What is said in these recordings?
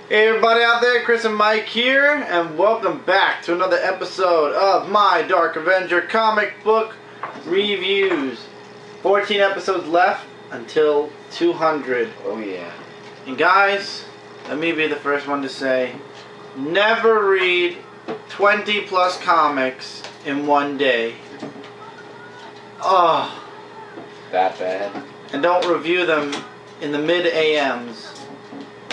Hey everybody out there, Chris and Mike here, and welcome back to another episode of my Dark Avenger Comic Book Reviews. 14 episodes left until 200. Oh yeah. And guys, let me be the first one to say, never read 20 plus comics in one day. Oh. That bad? And don't review them in the mid-AMs.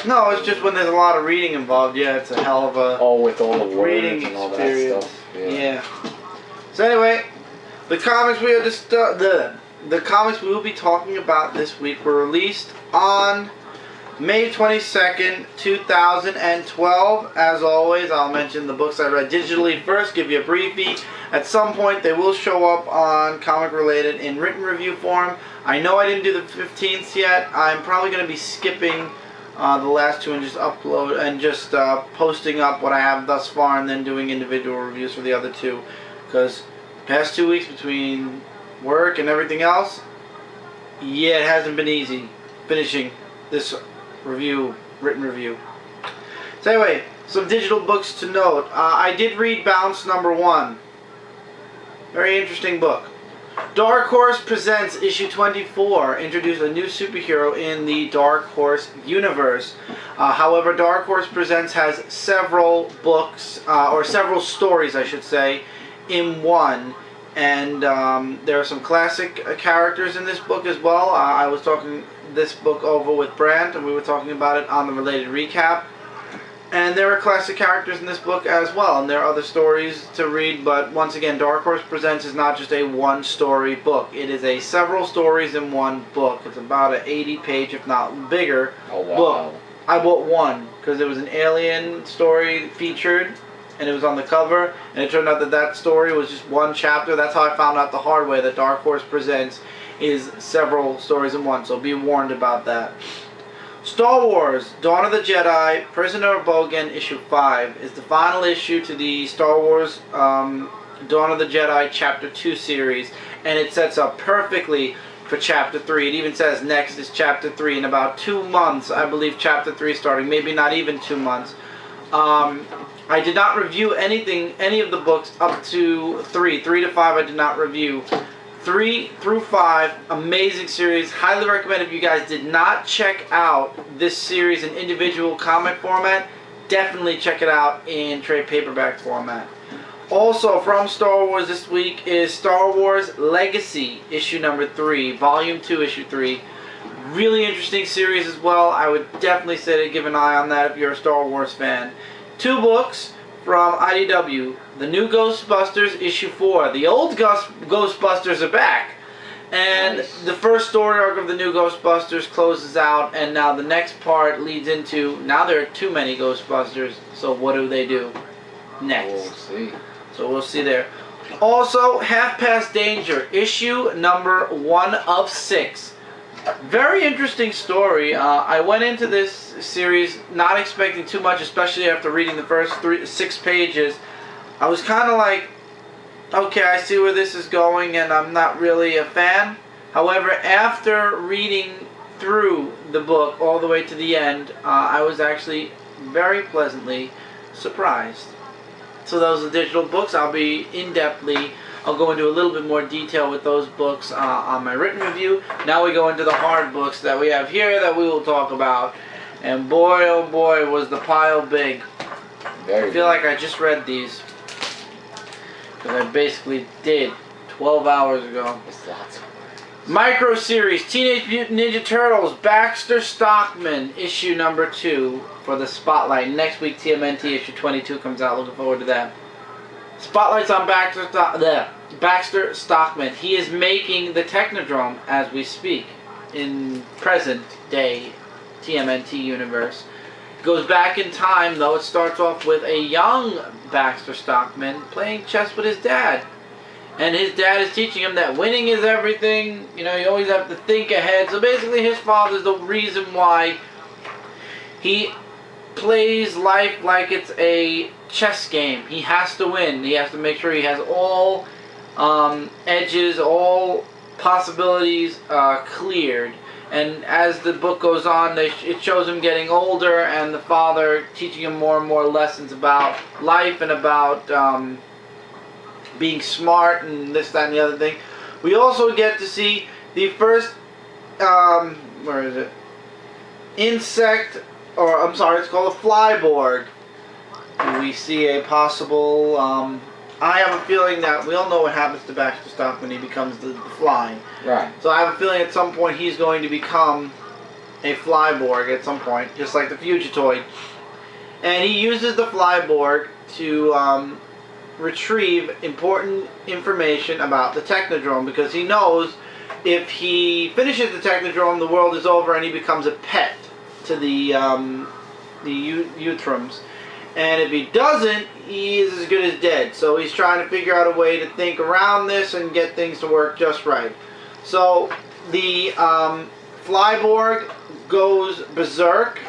No, it's just when there's a lot of reading involved. Yeah, it's a hell of a with all the words reading and all experience. that stuff. Yeah. So anyway, the comics we are the comics we will be talking about this week were released on May 22nd, 2012. As always, I'll mention the books I read digitally first, give you a briefie. At some point, they will show up on Comic Related in written review form. I know I didn't do the 15th yet. I'm probably going to be skipping the last two and just upload and just posting up what I have thus far and then doing individual reviews for the other two, because past 2 weeks between work and everything else, yeah, it hasn't been easy finishing this written review. So anyway, some digital books to note. I did read Bounce #1. Very interesting book. Dark Horse Presents issue 24 introduced a new superhero in the Dark Horse universe. However, Dark Horse Presents has several books, or several stories I should say, in one. And there are some classic characters in this book as well. I was talking this book over with Brant, and we were talking about it on the Related Recap. And there are classic characters in this book as well, and there are other stories to read, but once again, Dark Horse Presents is not just a one-story book. It is a several stories in one book. It's about an 80-page, if not bigger, book. I bought one, because it was an alien story featured, and it was on the cover, and it turned out that that story was just one chapter. That's how I found out the hard way that Dark Horse Presents is several stories in one, so be warned about that. Star Wars Dawn of the Jedi Prisoner of Bogan issue 5 is the final issue to the Star Wars Dawn of the Jedi chapter 2 series, and it sets up perfectly for chapter 3. It even says next is chapter 3 in about 2 months, I believe chapter 3 starting, maybe not even 2 months. I did not review any of the books up to 3 to 5 I did not review. 3 through 5, amazing series. Highly recommend if you guys did not check out this series in individual comic format, definitely check it out in trade paperback format. Also from Star Wars this week is Star Wars Legacy issue number 3, volume 2 issue 3. Really interesting series as well. I would definitely say to give an eye on that if you're a Star Wars fan. 2 books from IDW. The New Ghostbusters issue 4. The old Ghostbusters are back. And nice. The first story arc of the New Ghostbusters closes out, and now the next part leads into, now there are too many Ghostbusters, so what do they do next? We'll see. So we'll see there. Also, Half Past Danger, issue number 1 of 6. Very interesting story. I went into this series not expecting too much, especially after reading the first 6 pages. I was kind of like, okay, I see where this is going, and I'm not really a fan. However, after reading through the book all the way to the end, I was actually very pleasantly surprised. So those are digital books. I'll be I'll go into a little bit more detail with those books on my written review. Now we go into the hard books that we have here that we will talk about. And boy, oh boy, was the pile big. I feel like I just read these, because I basically did 12 hours ago. Micro series Teenage Mutant Ninja Turtles Baxter Stockman issue number 2 for the Spotlight. Next week TMNT issue 22 comes out. Looking forward to that. Spotlight's on Baxter Stockman. He is making the Technodrome as we speak in present day TMNT universe. Goes back in time though. It starts off with a young Baxter Stockman playing chess with his dad. And his dad is teaching him that winning is everything. You know, you always have to think ahead. So basically his father's the reason why he plays life like it's a chess game. He has to win. He has to make sure he has all edges, all possibilities cleared. And as the book goes on, it shows him getting older, and the father teaching him more and more lessons about life and about being smart and this, that, and the other thing. We also get to see the first, where is it? Insect, or I'm sorry, it's called a flyborg. We see a possible, I have a feeling that we all know what happens to Baxter Stockman when he becomes the fly. Right. So I have a feeling at some point he's going to become a flyborg at some point, just like the Fugitoid. And he uses the flyborg to retrieve important information about the Technodrome, because he knows if he finishes the Technodrome, the world is over and he becomes a pet to the Utrums. And if he doesn't, he is as good as dead. So he's trying to figure out a way to think around this and get things to work just right. So the Flyborg goes berserk,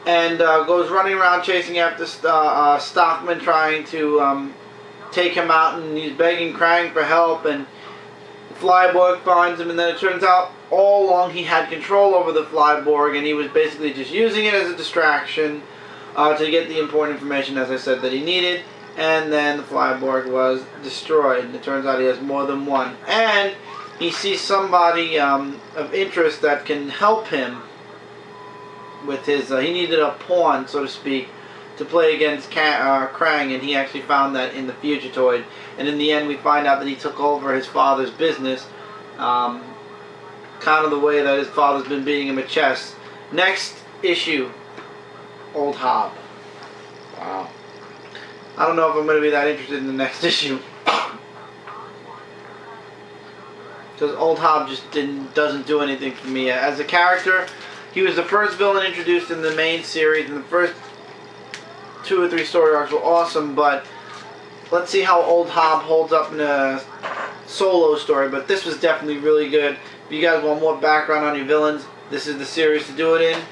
and goes running around chasing after Stockman, trying to take him out, and he's begging Krang for help, and Flyborg finds him, and then it turns out all along he had control over the Flyborg, and he was basically just using it as a distraction to get the important information, as I said, that he needed. And then the Flyborg was destroyed, and it turns out he has more than one. And he sees somebody of interest that can help him with his, he needed a pawn, so to speak, to play against Krang, and he actually found that in the Fugitoid. And in the end we find out that he took over his father's business, kind of the way that his father's been beating him at chess. Next issue, Old Hob. Wow. I don't know if I'm going to be that interested in the next issue. Because Old Hob just doesn't do anything for me. As a character, he was the first villain introduced in the main series, and the first 2 or 3 story arcs were awesome, but let's see how Old Hob holds up in a solo story. But this was definitely really good. If you guys want more background on your villains, this is the series to do it in.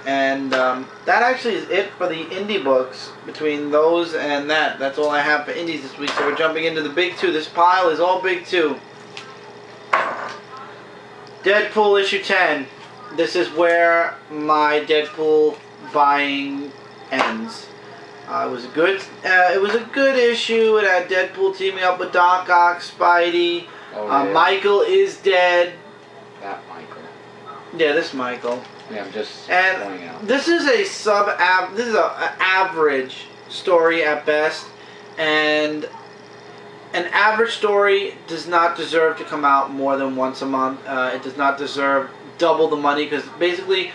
And that actually is it for the indie books. Between those and that's all I have for indies this week. So we're jumping into the big 2. This pile is all big 2. DeadPool issue 10. This is where my DeadPool buying ends. It was a good issue. It had DeadPool teaming up with Doc Ock, Spidey. Oh, yeah. Michael is dead. That Michael. Yeah, this Michael. Yeah, I'm just pointing out. This is this is an average story at best, and an average story does not deserve to come out more than once a month. It does not deserve double the money, because basically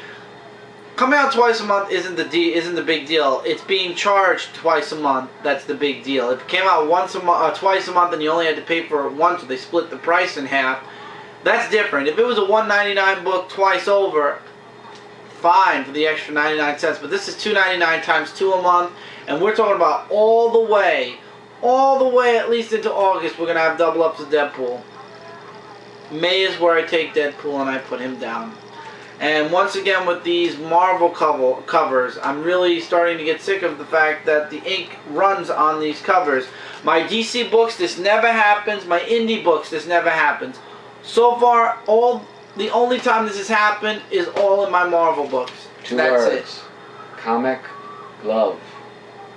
coming out twice a month isn't the big deal. It's being charged twice a month that's the big deal. If it came out twice a month and you only had to pay for it once, or they split the price in half, that's different. If it was a $1.99 book twice over, fine for the extra 99 cents, but this is $2.99 times 2 a month, and we're talking about all the way at least into August. We're gonna have double ups of DeadPool. May is where I take DeadPool and I put him down. And once again, with these Marvel covers, I'm really starting to get sick of the fact that the ink runs on these covers. My DC books, this never happens. My indie books, this never happens. So far, the only time this has happened is all in my Marvel books. That's it. Comic glove.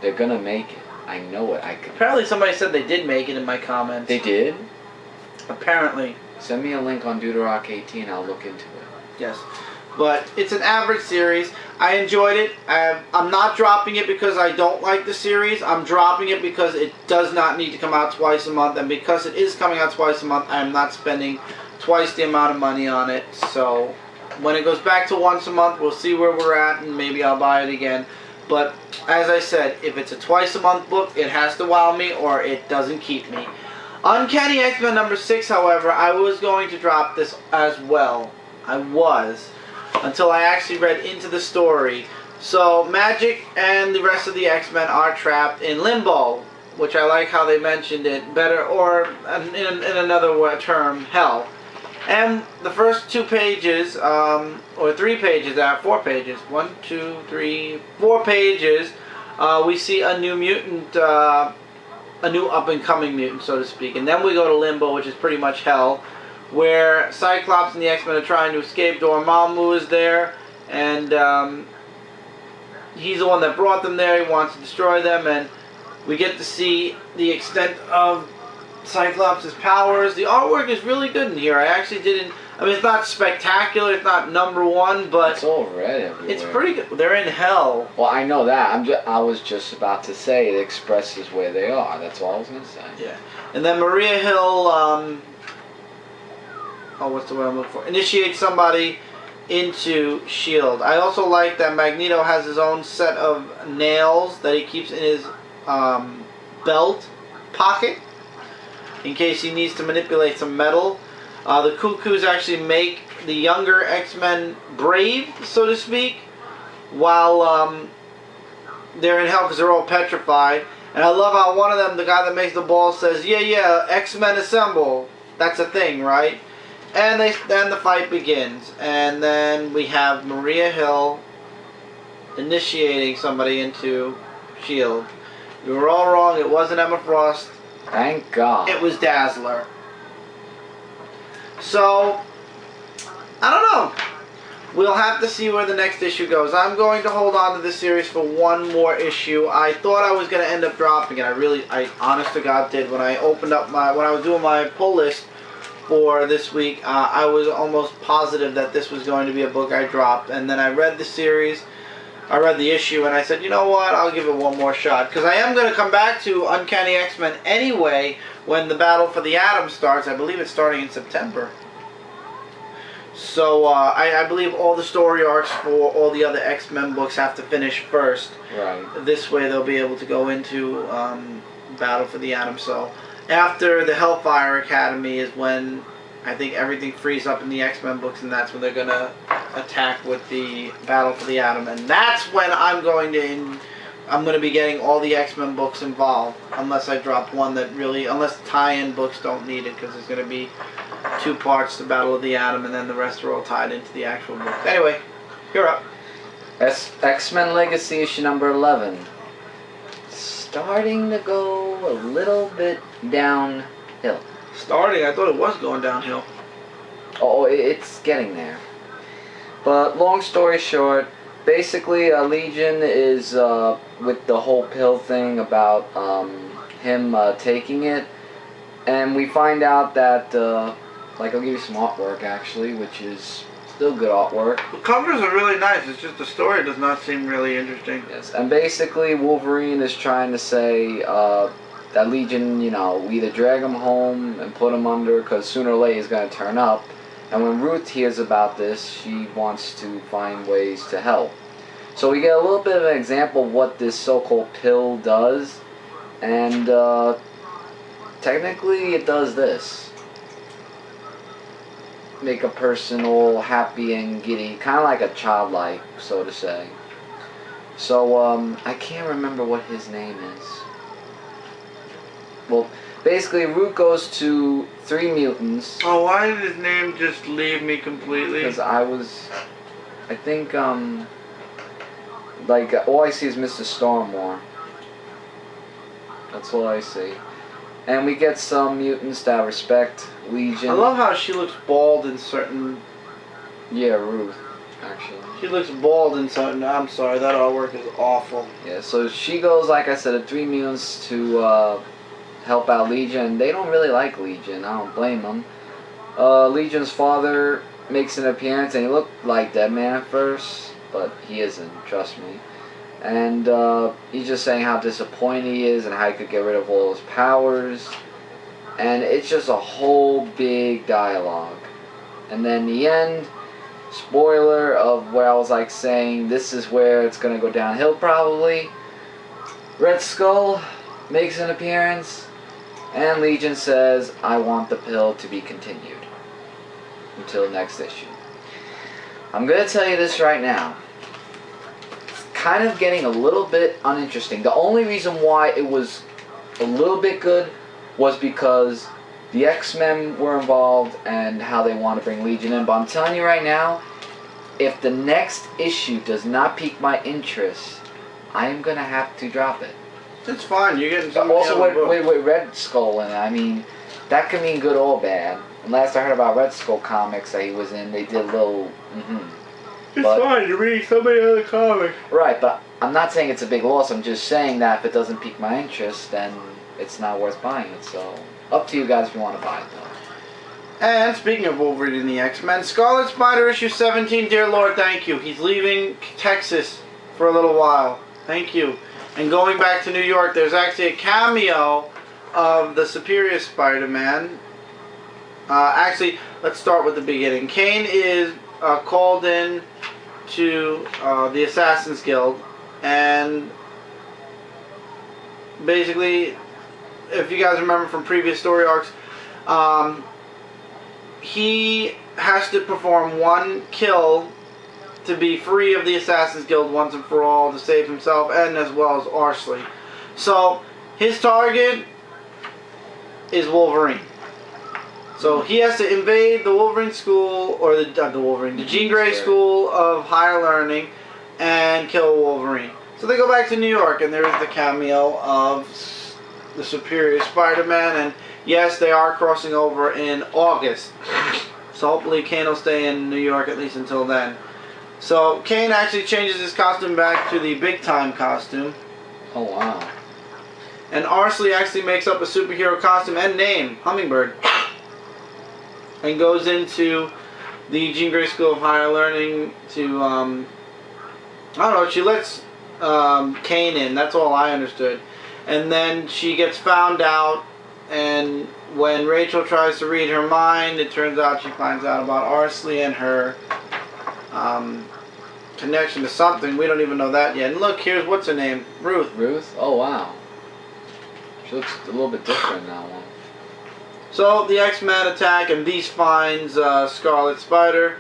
They're gonna make it. I know it. Apparently somebody said they did make it in my comments. They did? Apparently. Send me a link on Deuterock 18. I'll look into it. Yes. But it's an average series. I enjoyed it. I'm not dropping it because I don't like the series. I'm dropping it because it does not need to come out twice a month. And because it is coming out twice a month, I am not spending twice the amount of money on it. So when it goes back to once a month, we'll see where we're at, and maybe I'll buy it again. But as I said, if it's a twice a month book, it has to wow me or it doesn't keep me. Uncanny X-Men number 6, however, I was going to drop this as well. I was, until I actually read into the story. So Magic and the rest of the X-Men are trapped in limbo, which I like how they mentioned it better, or in another term, hell. And the first 2 pages, or 3 pages, 4 pages, 1, 2, 3, 4 pages, we see a new mutant, a new up-and-coming mutant, so to speak. And then we go to Limbo, which is pretty much hell, where Cyclops and the X-Men are trying to escape. Dormammu is there, and he's the one that brought them there. He wants to destroy them, and we get to see the extent of Cyclops' powers. The artwork is really good in here. I actually didn't... I mean, it's not spectacular. It's not #1, but... It's all red everywhere. It's pretty good. They're in hell. Well, I know that. I was just about to say it expresses where they are. That's all I was going to say. Yeah. And then Maria Hill... oh, what's the word I'm looking for? Initiate somebody into S.H.I.E.L.D. I also like that Magneto has his own set of nails that he keeps in his belt pocket in case he needs to manipulate some metal. The Cuckoos actually make the younger X-Men brave, so to speak, while they're in hell because they're all petrified. And I love how one of them, the guy that makes the ball, says, yeah, X-Men assemble. That's a thing, right? And then the fight begins. And then we have Maria Hill initiating somebody into S.H.I.E.L.D. We were all wrong. It wasn't Emma Frost. Thank God. It was Dazzler. So, I don't know. We'll have to see where the next issue goes. I'm going to hold on to this series for one more issue. I thought I was going to end up dropping it. I honest to God did. When I opened up when I was doing my pull list for this week, I was almost positive that this was going to be a book I dropped. And then I read the series, I read the issue, and I said, you know what, I'll give it one more shot. Because I am going to come back to Uncanny X-Men anyway when the Battle for the Atom starts. I believe it's starting in September. So I believe all the story arcs for all the other X-Men books have to finish first. Right. This way they'll be able to go into Battle for the Atom. So after the Hellfire Academy is when I think everything frees up in the X-Men books, and that's when they're going to attack with the Battle for the Atom. And that's when I'm going to be getting all the X-Men books involved, unless I drop one that really, unless tie-in books don't need it, because there's going to be 2 parts to Battle of the Atom, and then the rest are all tied into the actual book. Anyway, you're up. X-Men Legacy issue number 11. Starting to go a little bit downhill. Starting? I thought it was going downhill. Oh, it's getting there. But long story short, basically Legion is with the whole pill thing about him taking it, and we find out that like, I'll give you some artwork actually, which is still good artwork. The covers are really nice. It's just the story does not seem really interesting. Yes, and basically Wolverine is trying to say that Legion, you know, we either drag him home and put him under, because sooner or later he's going to turn up. And when Ruth hears about this, she wants to find ways to help. So we get a little bit of an example of what this so-called pill does, and technically it does this. Make a person all happy and giddy, kind of like a childlike, so to say. So, I can't remember what his name is. Well, basically, Root goes to 3 mutants. Oh, why did his name just leave me completely? Because I think, like, all I see is Mr. Stormore. That's all I see. And we get some mutants that respect Legion. I love how she looks bald in certain... Yeah, Ruth, actually. She looks bald in certain... I'm sorry, that artwork is awful. Yeah, so she goes, like I said, to 3 mutants to help out Legion. They don't really like Legion. I don't blame them. Legion's father makes an appearance, and he looked like Deadman at first, but he isn't, trust me. And he's just saying how disappointed he is and how he could get rid of all his powers. And it's just a whole big dialogue. And then the end, spoiler of where I was like saying this is where it's going to go downhill probably. Red Skull makes an appearance, and Legion says, I want the pill to be continued until next issue. I'm going to tell you this right now. Kind of getting a little bit uninteresting. The only reason why it was a little bit good was because the X-Men were involved and how they want to bring Legion in. But I'm telling you right now, if the next issue does not pique my interest, I am going to have to drop it. It's fine. You're getting some. Also, with Red Skull in it, I mean, that can mean good or bad. And last I heard about Red Skull comics that he was in, they did a little. It's But- fine to read so many other comics. Right, but I'm not saying it's a big loss. I'm just saying that if it doesn't pique my interest, then it's not worth buying it. So, up to you guys if you want to buy it, though. And speaking of Wolverine and the X-Men, Scarlet Spider issue 17, dear Lord, thank you. He's leaving Texas for a little while. Thank you. And going back to New York, there's actually a cameo of the Superior Spider-Man. Actually, let's start with the beginning. Kane is called in to the Assassin's Guild, and basically, if you guys remember from previous story arcs, he has to perform one kill to be free of the Assassin's Guild once and for all, to save himself and as well as Arsley. So his target is Wolverine. So he has to invade the Wolverine school, or the Jean Grey School of Higher Learning, and kill Wolverine. So they go back to New York, and there is the cameo of the Superior Spider-Man, and yes, they are crossing over in August. So hopefully Kane will stay in New York at least until then. So Kane actually changes his costume back to the big-time costume. Oh, wow. And Arsley actually makes up a superhero costume and name, Hummingbird. And goes into the Jean Grey School of Higher Learning to, I don't know, she lets Kane in, that's all I understood. And then she gets found out, and when Rachel tries to read her mind, it turns out she finds out about Arsley and her connection to something. We don't even know that yet. And look, here's what's her name? Ruth. Ruth? Oh, wow. She looks a little bit different in that one. So the X-Men attack, and Beast finds Scarlet Spider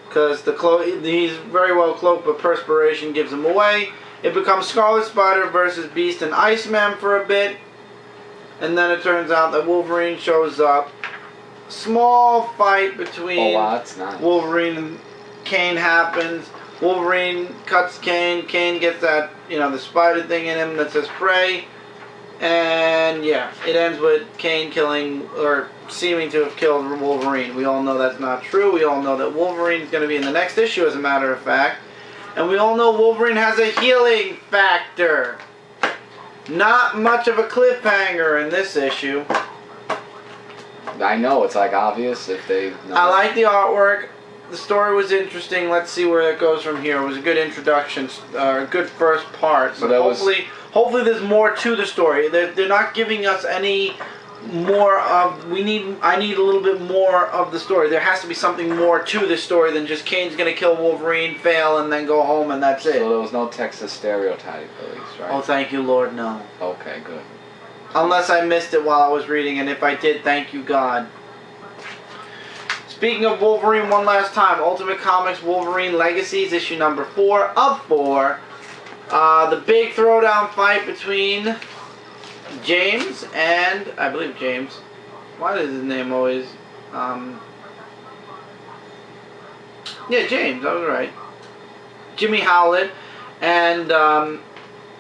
because he's very well cloaked, but perspiration gives him away. It becomes Scarlet Spider versus Beast and Iceman for a bit, and then it turns out that Wolverine shows up. Small fight between that's nice. Wolverine and Kane happens. Wolverine cuts Kane. Kane gets that, the spider thing in him that says pray. And yeah, it ends with Kane killing, or seeming to have killed, Wolverine. We all know that's not true. We all know that Wolverine is going to be in the next issue, as a matter of fact. And we all know Wolverine has a healing factor. Not much of a cliffhanger in this issue. I know, it's like obvious if they know. I like the artwork. The story was interesting. Let's see where it goes from here. It was a good introduction, a good first part. So But hopefully there's more to the story. They're not giving us any more of. I need a little bit more of the story. There has to be something more to this story than just Kane's gonna kill Wolverine, fail, and then go home, and that's it. So there was no Texas stereotype, at least, right? Oh, thank you, Lord, no. Okay, good. Unless I missed it while I was reading, and if I did, thank you, God. Speaking of Wolverine, one last time, Ultimate Comics Wolverine Legacies, issue number 4 of 4. The big throwdown fight between James and, I believe James. Why is his name always? Yeah, James, I was right. Jimmy Howlett and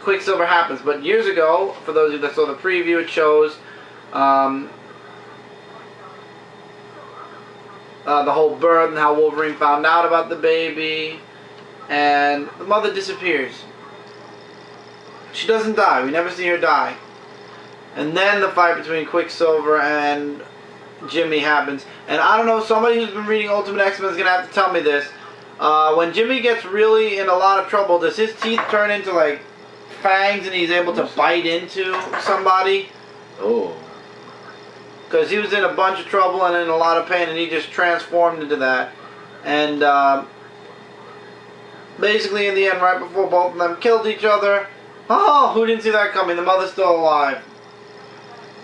Quicksilver happens. But years ago, for those of you that saw the preview, it shows the whole birth and how Wolverine found out about the baby, and the mother disappears. She doesn't die. We never see her die. And then the fight between Quicksilver and Jimmy happens. And I don't know, somebody who's been reading Ultimate X-Men is going to have to tell me this. When Jimmy gets really in a lot of trouble, does his teeth turn into like fangs and he's able to bite into somebody? Oh. Because he was in a bunch of trouble and in a lot of pain, and he just transformed into that. And basically in the end, right before both of them killed each other, oh, who didn't see that coming? The mother's still alive.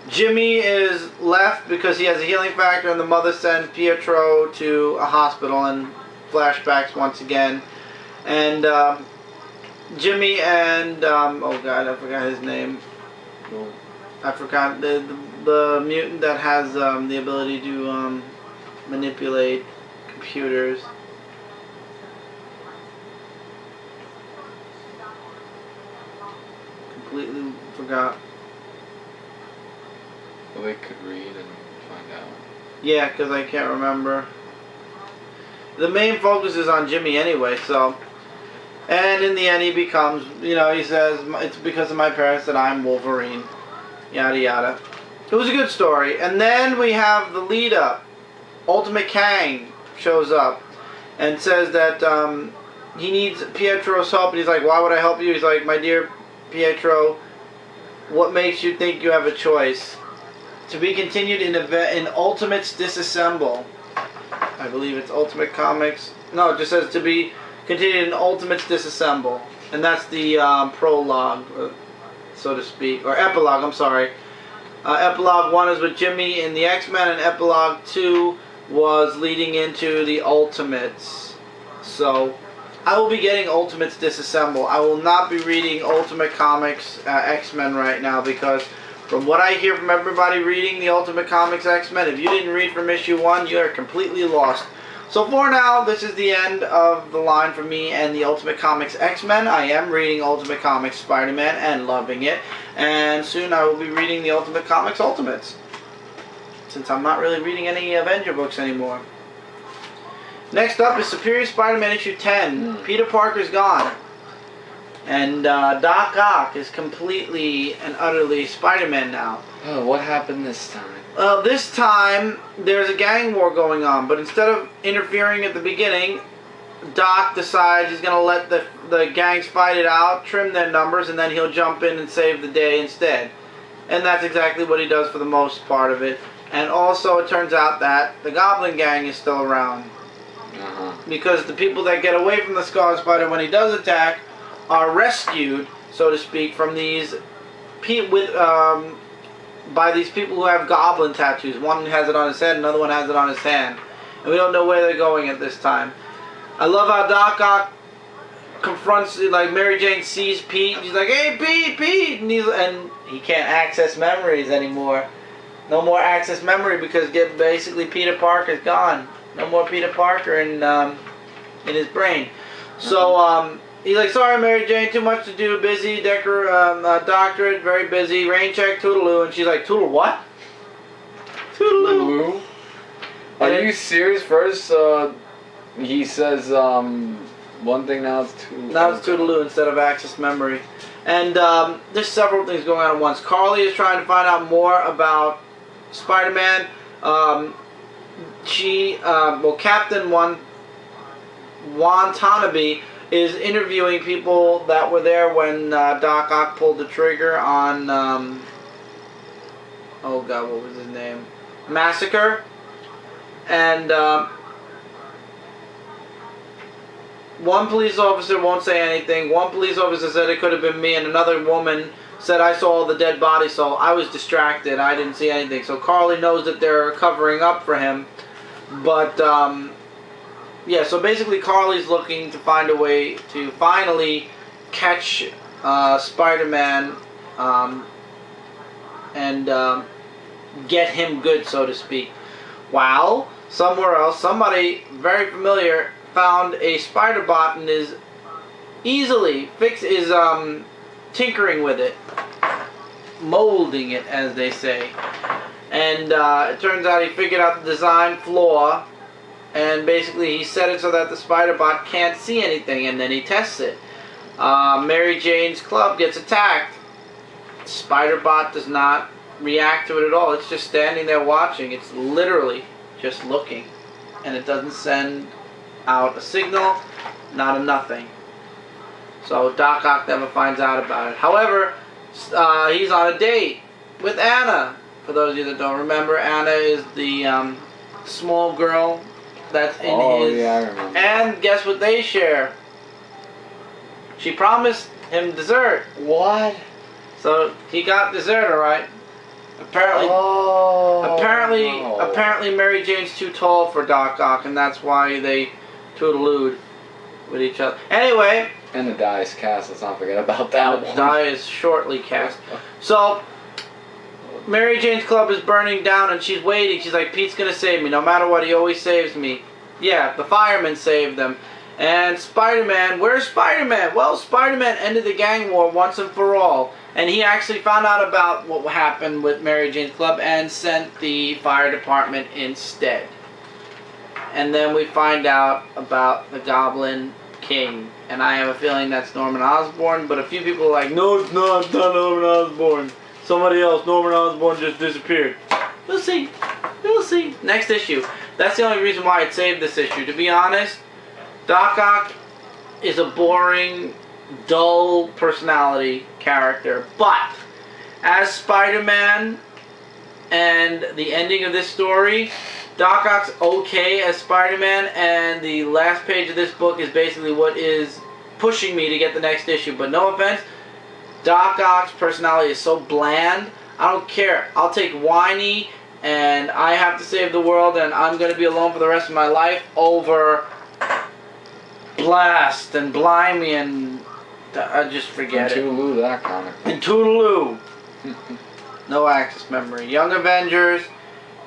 Jimmy is left because he has a healing factor, and the mother sends Pietro to a hospital, and flashbacks once again. And Jimmy and, oh God, I forgot his name. I forgot the mutant that has the ability to manipulate computers. Completely forgot. Well, they could read and find out. Yeah, because I can't remember. The main focus is on Jimmy anyway, so. And in the end, he becomes, you know, he says, it's because of my parents that I'm Wolverine. Yada yada. It was a good story. And then we have the lead up. Ultimate Kang shows up and says that he needs Pietro's help. And he's like, why would I help you? He's like, my dear Pietro, what makes you think you have a choice? To be continued in Ultimates Disassemble. I believe it's Ultimate Comics. No, it just says to be continued in Ultimates Disassemble. And that's the prologue, so to speak. Or epilogue, I'm sorry. Epilogue 1 is with Jimmy in the X-Men, and Epilogue 2 was leading into the Ultimates. So, I will be getting Ultimates Disassemble. I will not be reading Ultimate Comics X-Men right now, because from what I hear from everybody reading the Ultimate Comics X-Men, if you didn't read from issue 1, you are completely lost. So for now, this is the end of the line for me and the Ultimate Comics X-Men. I am reading Ultimate Comics Spider-Man and loving it. And soon I will be reading the Ultimate Comics Ultimates, since I'm not really reading any Avenger books anymore. Next up is Superior Spider-Man issue 10. Peter Parker's gone. And Doc Ock is completely and utterly Spider-Man now. Oh, what happened this time? This time, there's a gang war going on, but instead of interfering at the beginning, Doc decides he's going to let the gangs fight it out, trim their numbers, and then he'll jump in and save the day instead. And that's exactly what he does for the most part of it. And also, it turns out that the Goblin Gang is still around. Because the people that get away from the Scarlet Spider when he does attack are rescued, so to speak, from these by these people who have goblin tattoos. One has it on his head, another one has it on his hand. And we don't know where they're going at this time. I love how Doc Ock confronts, like, Mary Jane sees Pete, and she's like, hey, Pete! And he can't access memories anymore. No more access memory, because basically Peter Parker's gone. No more Peter Parker in his brain. So, he's like, sorry, Mary Jane, too much to do, busy, doctorate, very busy, rain check, toodaloo. And she's like, toodle what? Toodaloo. Are you serious? First, he says one thing, now it's toodaloo. Now it's toodaloo instead of access memory. And there's several things going on at once. Carly is trying to find out more about Spider-Man. Captain Watanabe is interviewing people that were there when Doc Ock pulled the trigger on, oh god, what was his name? Massacre. And one police officer won't say anything. One police officer said it could have been me, and another woman said, I saw all the dead bodies, so I was distracted. I didn't see anything. So Carly knows that they're covering up for him. But, yeah, so basically Carly's looking to find a way to finally catch Spider-Man and get him good, so to speak. While somewhere else, somebody very familiar found a spider bot and is tinkering with it, molding it, as they say. And it turns out he figured out the design flaw, and basically he set it so that the spider bot can't see anything, and then he tests it. Mary Jane's club gets attacked. Spider bot does not react to it at all. It's just standing there watching. It's literally just looking, and it doesn't send out a signal, not a nothing. So Doc Ock never finds out about it. However, he's on a date with Anna. For those of you that don't remember, Anna is the small girl that's in his... Yeah, I remember. And guess what they share? She promised him dessert. What? So he got dessert, alright. Apparently, apparently Mary Jane's too tall for Doc Ock, and that's why they toodalooed with each other. Anyway... And the die is cast, let's not forget about that one. The die is shortly cast. So, Mary Jane's club is burning down and she's waiting. She's like, Pete's gonna save me. No matter what, he always saves me. Yeah, the firemen saved them. And Spider-Man, where's Spider-Man? Well, Spider-Man ended the gang war once and for all. And he actually found out about what happened with Mary Jane's Club and sent the fire department instead. And then we find out about the Goblin King. And I have a feeling that's Norman Osborn, but a few people are like, no, it's not Norman Osborn. Somebody else, Norman Osborn just disappeared. We'll see. We'll see. Next issue. That's the only reason why I'd save this issue. To be honest, Doc Ock is a boring, dull personality character. But as Spider-Man and the ending of this story, Doc Ock's okay as Spider-Man, and the last page of this book is basically what is pushing me to get the next issue. But no offense, Doc Ock's personality is so bland. I don't care. I'll take whiny and I have to save the world and I'm going to be alone for the rest of my life over Blast and Blimey and I just forget it. And Toodaloo, that comic. And Toodaloo. No access memory. Young Avengers,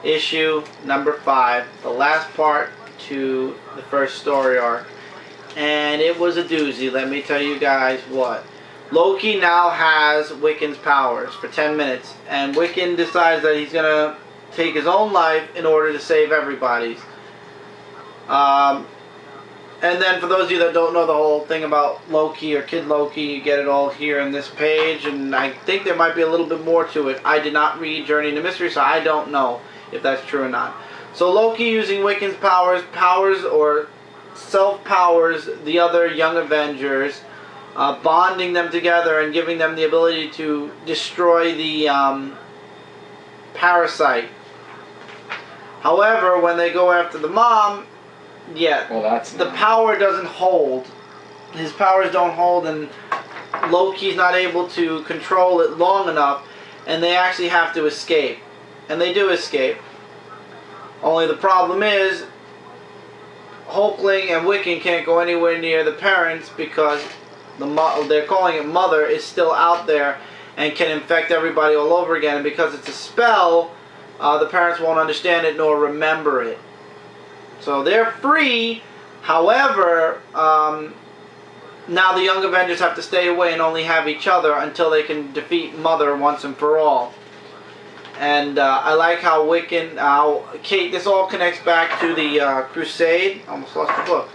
issue number 5. The last part to the first story arc. And it was a doozy, let me tell you guys what. Loki now has Wiccan's powers for 10 minutes. And Wiccan decides that he's going to take his own life in order to save everybody's. And then for those of you that don't know the whole thing about Loki or Kid Loki, you get it all here in this page. And I think there might be a little bit more to it. I did not read Journey into Mystery, so I don't know if that's true or not. So Loki, using Wiccan's powers or self-powers the other Young Avengers, bonding them together and giving them the ability to destroy the parasite. However, when they go after the mom, yeah, well, that's the power doesn't hold. His powers don't hold, and Loki's not able to control it long enough, and they actually have to escape. And they do escape. Only the problem is, Hulkling and Wiccan can't go anywhere near the parents because they're calling it Mother is still out there and can infect everybody all over again. And because it's a spell, the parents won't understand it nor remember it. So they're free. However, now the Young Avengers have to stay away and only have each other until they can defeat Mother once and for all. And I like how Kate, this all connects back to the Crusade. I almost lost the book.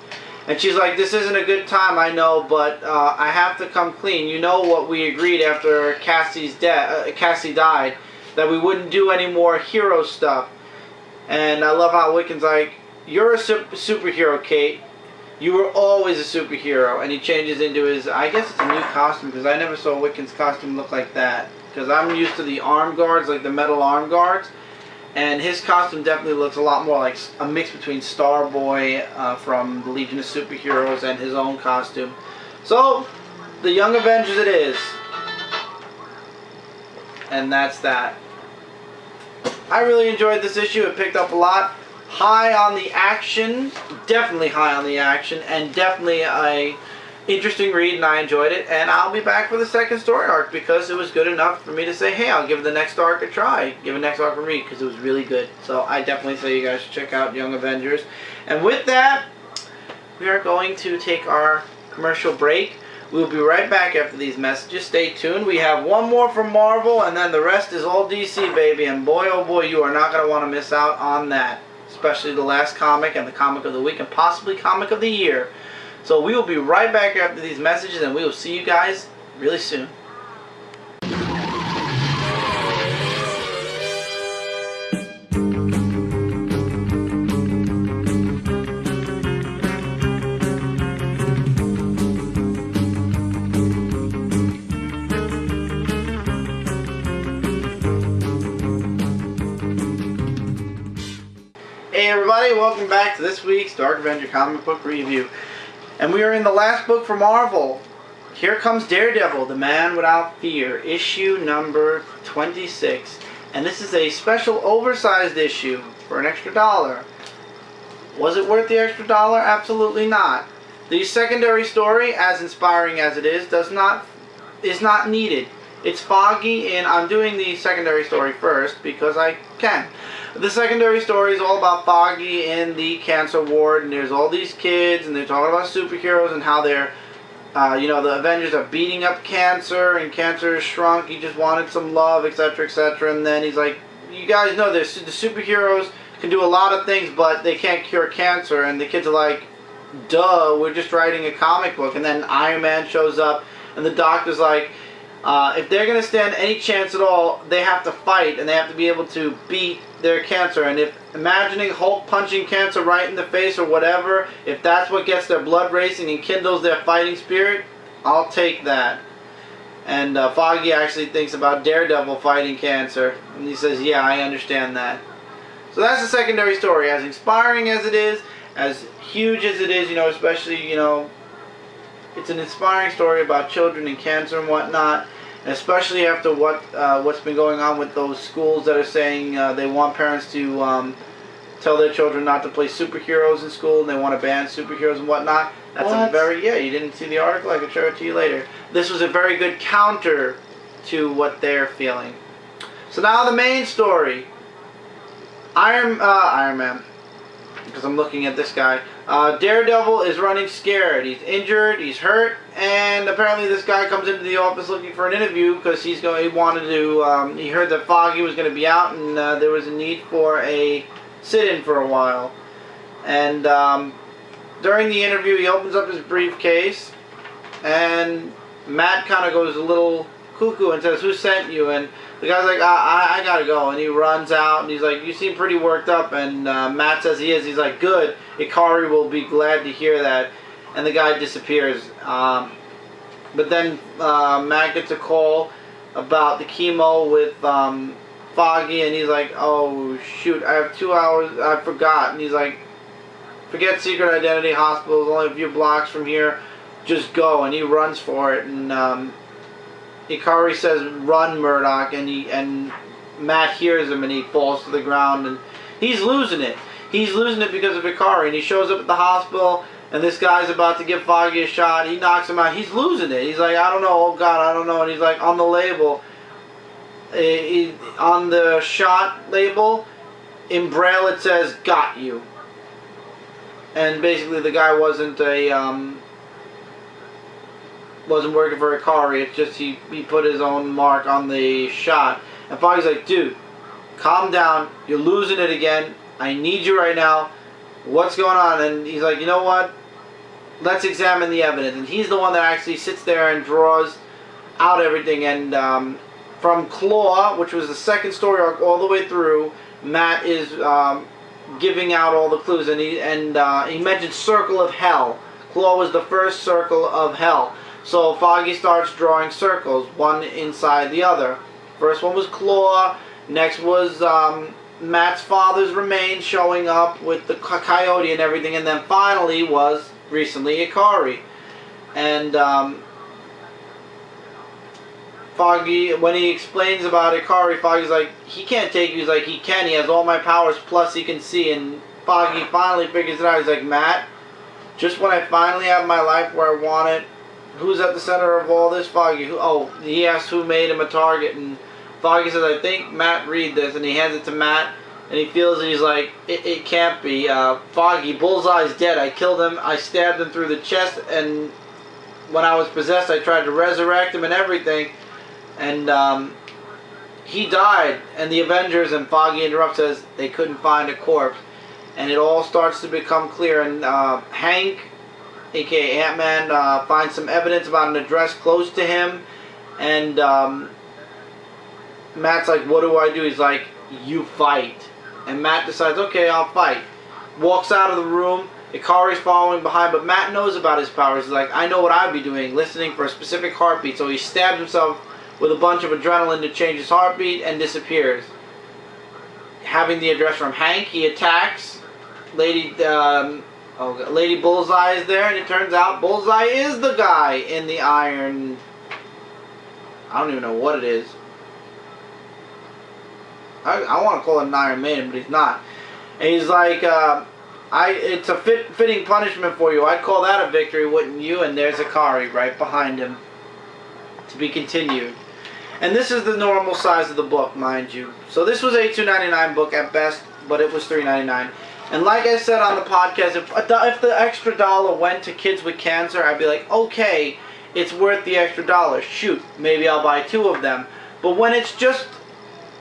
And she's like, this isn't a good time, I know, but I have to come clean. You know what we agreed after Cassie died, that we wouldn't do any more hero stuff. And I love how Wiccan's like, you're a superhero, Kate. You were always a superhero. And he changes into his, I guess it's a new costume, because I never saw Wiccan's costume look like that. Because I'm used to the arm guards, like the metal arm guards. And his costume definitely looks a lot more like a mix between Starboy from the Legion of Superheroes and his own costume. So, the Young Avengers it is. And that's that. I really enjoyed this issue. It picked up a lot. High on the action. Definitely high on the action. And definitely a interesting read, and I enjoyed it. And I'll be back for the second story arc because it was good enough for me to say, hey, I'll give the next arc a try. Give the next arc a read because it was really good. So I definitely say you guys should check out Young Avengers. And with that, we are going to take our commercial break. We'll be right back after these messages. Stay tuned. We have one more from Marvel, and then the rest is all DC, baby. And boy, oh boy, you are not going to want to miss out on that. Especially the last comic and the comic of the week and possibly comic of the year. So we will be right back after these messages, and we will see you guys really soon. Hey everybody, welcome back to this week's Dark Avenger Comic Book Review. And we are in the last book for Marvel. Here comes Daredevil, the Man Without Fear, issue number 26. And this is a special oversized issue for an extra $1. Was it worth the extra $1? Absolutely not. The secondary story, as inspiring as it is not needed. It's Foggy, and I'm doing the secondary story first because I can. The secondary story is all about Foggy in the cancer ward, and there's all these kids, and they're talking about superheroes and how they're, you know, the Avengers are beating up cancer, and cancer is shrunk. He just wanted some love, etc., etc. And then he's like, you guys know this, the superheroes can do a lot of things, but they can't cure cancer. And the kids are like, duh, we're just writing a comic book. And then Iron Man shows up, and the doctor's like, if they're going to stand any chance at all, they have to fight, and they have to be able to beat their cancer. And if imagining Hulk punching cancer right in the face or whatever, if that's what gets their blood racing and kindles their fighting spirit, I'll take that. And Foggy actually thinks about Daredevil fighting cancer, and he says, yeah, I understand that. So that's the secondary story. As inspiring as it is, as huge as it is, you know, especially, you know, it's an inspiring story about children and cancer and whatnot, and especially after what's been going on with those schools that are saying they want parents to tell their children not to play superheroes in school, and they want to ban superheroes and whatnot. That's what? a very, yeah, you didn't see the article, I can show it to you later. This was a very good counter to what they're feeling. So now the main story. Iron Man, because I'm looking at this guy. Daredevil is running scared. He's injured, he's hurt, and apparently this guy comes into the office looking for an interview because he wanted to, he heard that Foggy was going to be out, and there was a need for a sit-in for a while. And during the interview, he opens up his briefcase, and Matt kind of goes a little cuckoo and says, who sent you? And the guy's like, I gotta go. And he runs out, and he's like, you seem pretty worked up. And Matt says he is. He's like, good. Ikari will be glad to hear that. And the guy disappears. But then Matt gets a call about the chemo with Foggy, and he's like, oh, shoot, I have 2 hours. I forgot. And he's like, forget Secret Identity Hospital. It's only a few blocks from here. Just go. And he runs for it. And Ikari says, run, Murdoch, and Matt hears him, and he falls to the ground, and he's losing it. He's losing it because of Ikari, and he shows up at the hospital, and this guy's about to give Foggy a shot. He knocks him out. He's losing it. He's like, I don't know, oh God, I don't know. And he's like, on the label, on the shot label, in Braille it says, got you. And basically the guy wasn't working for Ikari. It's just he put his own mark on the shot. And Foggy's like, dude, calm down. You're losing it again. I need you right now. What's going on? And he's like, you know what? Let's examine the evidence. And he's the one that actually sits there and draws out everything. And from Claw, which was the second story arc all the way through, Matt is giving out all the clues. And he mentioned Circle of Hell. Claw was the first Circle of Hell. So Foggy starts drawing circles, one inside the other. First one was Claw. Next was Matt's father's remains showing up with the coyote and everything. And then finally was recently Ikari. And Foggy, when he explains about Ikari, Foggy's like, he can't take you. He's like, he can. He has all my powers, plus he can see. And Foggy finally figures it out. He's like, Matt, just when I finally have my life where I want it, who's at the center of all this? Foggy. He asked who made him a target, and Foggy says, I think Matt read this, and he hands it to Matt, and he feels it. He's like, it can't be. Foggy, Bullseye's dead. I killed him. I stabbed him through the chest, and when I was possessed, I tried to resurrect him and everything, and he died. And the Avengers, and Foggy interrupts, says they couldn't find a corpse, and it all starts to become clear. And Hank, aka Ant-Man, finds some evidence about an address close to him, and Matt's like, what do I do? He's like, you fight. And Matt decides, okay, I'll fight. Walks out of the room. Ikari's following behind, but Matt knows about his powers. He's like, I know what I'd be doing, listening for a specific heartbeat. So he stabs himself with a bunch of adrenaline to change his heartbeat and disappears. Having the address from Hank, he attacks. Lady Bullseye is there, and it turns out Bullseye is the guy in the iron. I don't even know what it is. I want to call it an Iron Maiden, but he's not. And he's like, it's a fitting punishment for you. I'd call that a victory, wouldn't you? And there's Ikari right behind him. To be continued. And this is the normal size of the book, mind you. So this was a $2.99 book at best, but it was $3.99. And like I said on the podcast, if the extra dollar went to kids with cancer, I'd be like, okay, it's worth the extra dollar. Shoot, maybe I'll buy 2 of them. But when it's just,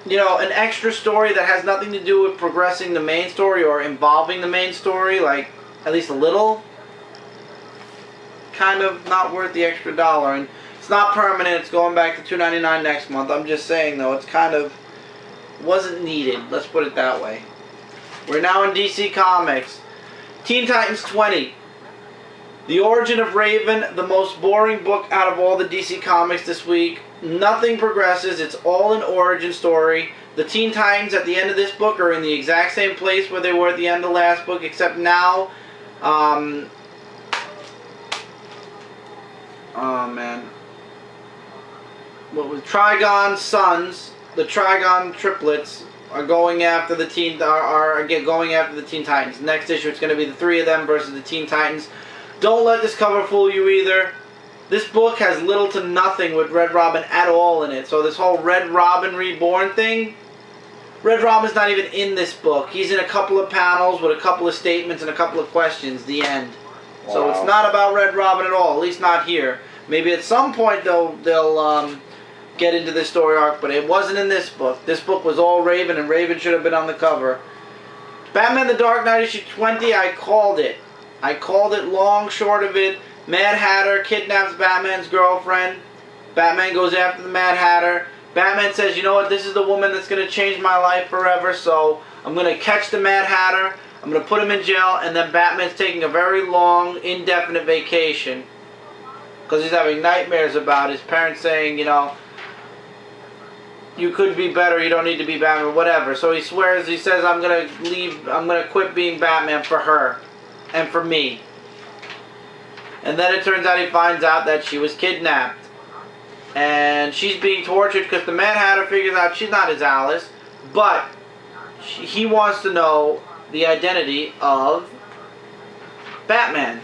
you know, an extra story that has nothing to do with progressing the main story or involving the main story, like at least a little, kind of not worth the extra dollar. And it's not permanent. It's going back to $2.99 next month. I'm just saying, though, it's kind of wasn't needed. Let's put it that way. We're now in DC Comics. Teen Titans 20. The Origin of Raven, the most boring book out of all the DC Comics this week. Nothing progresses. It's all an origin story. The Teen Titans at the end of this book are in the exact same place where they were at the end of the last book, except now, oh man, what was Trigon's sons, the Trigon triplets, are going after the going after the Teen Titans. Next issue, it's going to be the 3 of them versus the Teen Titans. Don't let this cover fool you either. This book has little to nothing with Red Robin at all in it. So this whole Red Robin Reborn thing, Red Robin's not even in this book. He's in a couple of panels with a couple of statements and a couple of questions. The end. Wow. So it's not about Red Robin at all. At least not here. Maybe at some point they'll get into this story arc, but it wasn't in this book. This book was all Raven, and Raven should have been on the cover. Batman the Dark Knight issue 20, I called it. I called it long short of it. Mad Hatter kidnaps Batman's girlfriend. Batman goes after the Mad Hatter. Batman says, you know what, this is the woman that's going to change my life forever, so I'm going to catch the Mad Hatter, I'm going to put him in jail, and then Batman's taking a very long, indefinite vacation. Because he's having nightmares about his parents saying, you know, you could be better, you don't need to be Batman, whatever. So he swears, he says, I'm going to quit being Batman for her, and for me. And then it turns out he finds out that she was kidnapped. And she's being tortured because the Mad Hatter figures out she's not his Alice. But he wants to know the identity of Batman.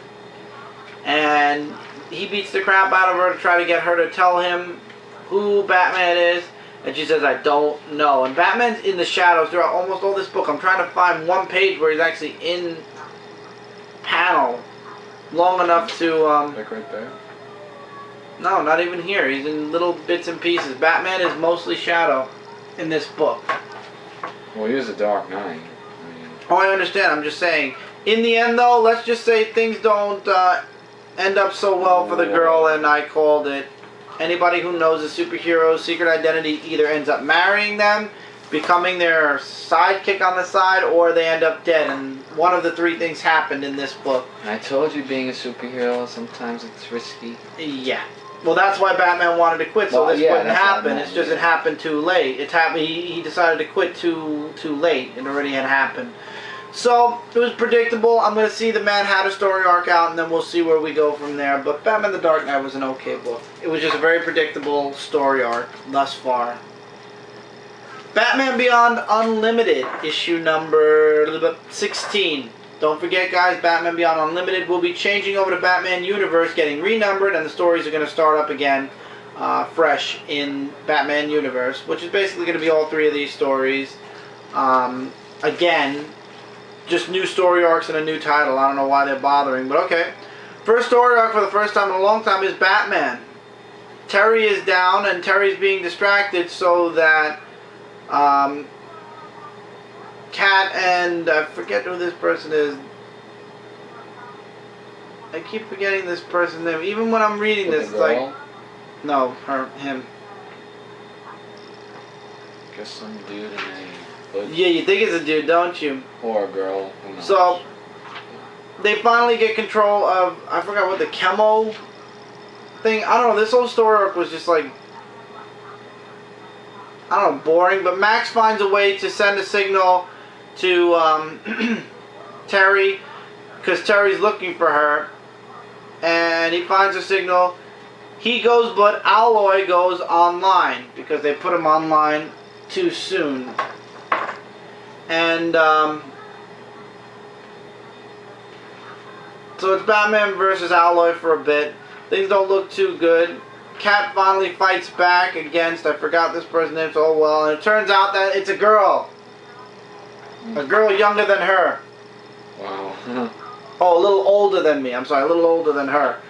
And he beats the crap out of her to try to get her to tell him who Batman is. And she says, I don't know. And Batman's in the shadows throughout almost all this book. I'm trying to find one page where he's actually in panel long enough to like right there? No, not even here. He's in little bits and pieces. Batman is mostly shadow in this book. Well, he is a Dark Knight. I mean... Oh, I understand. I'm just saying. In the end, though, let's just say things don't end up so well for the girl, and I called it. Anybody who knows a superhero's secret identity either ends up marrying them, becoming their sidekick on the side, or they end up dead. And one of the 3 things happened in this book. I told you being a superhero, sometimes it's risky. Yeah. Well, that's why Batman wanted to quit, so this wouldn't happen. It's just it happened too late. It happened. He decided to quit too late. It already had happened. So it was predictable. I'm going to see the Mad Hatter story arc out, and then we'll see where we go from there. But Batman the Dark Knight was an okay book. It was just a very predictable story arc thus far. Batman Beyond Unlimited, issue number 16. Don't forget, guys, Batman Beyond Unlimited will be changing over to Batman Universe, getting renumbered, and the stories are going to start up again fresh in Batman Universe, which is basically going to be all 3 of these stories. Again, just new story arcs and a new title. I don't know why they're bothering, but okay. First story arc for the first time in a long time is Batman. Terry is down, and Terry's being distracted so that Cat and I forget who this person is. I keep forgetting this person's name. Even when I'm reading this, it's like, no, him. Guess some dude in a hood. Yeah, you think it's a dude, don't you? Or a girl. Who knows? So they finally get control of, I forgot what the chemo thing. I don't know. This whole story arc was just like, I don't know, boring. But Max finds a way to send a signal to Terry, because Terry's looking for her, and he finds a signal. He goes, but Alloy goes online because they put him online too soon. And so it's Batman versus Alloy for a bit. Things don't look too good. Cat finally fights back against, I forgot this person's name so well, and it turns out that it's a girl. A girl younger than her. Wow. Oh, a little older than me. I'm sorry, a little older than her.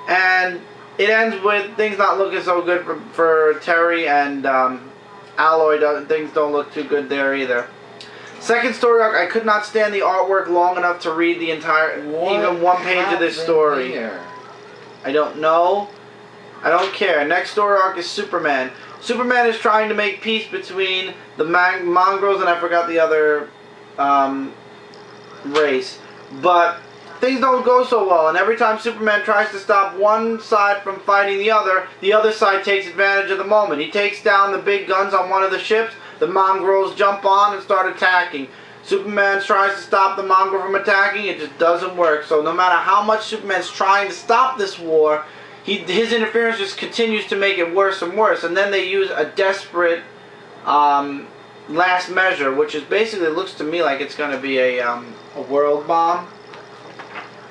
And it ends with things not looking so good for Terry, and Alloy. Things don't look too good there either. Second story arc, I could not stand the artwork long enough to read the entire, even one page of this story. Here? I don't know. I don't care. Next story arc is Superman. Superman is trying to make peace between the mongrels and I forgot the other race. But things don't go so well, and every time Superman tries to stop one side from fighting the other side takes advantage of the moment. He takes down the big guns on one of the ships, the mongrels jump on and start attacking. Superman tries to stop the mongrel from attacking, it just doesn't work. So no matter how much Superman's trying to stop this war, his interference just continues to make it worse and worse. And then they use a desperate last measure, which is basically, looks to me like it's going to be a world bomb.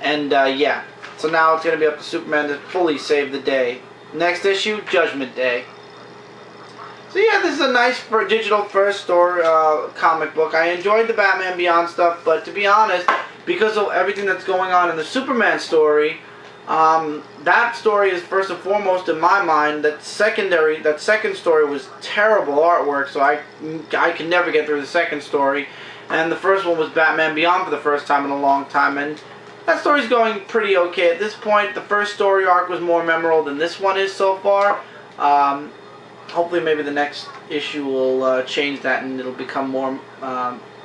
And yeah, so now it's going to be up to Superman to fully save the day. Next issue, Judgment Day. So yeah, this is a nice digital first story comic book. I enjoyed the Batman Beyond stuff, but to be honest, because of everything that's going on in the Superman story, that story is first and foremost in my mind. That second story was terrible artwork, so I could never get through the second story. And the first one was Batman Beyond for the first time in a long time, and that story's going pretty okay at this point. The first story arc was more memorable than this one is so far. Hopefully maybe the next issue will change that and it'll become more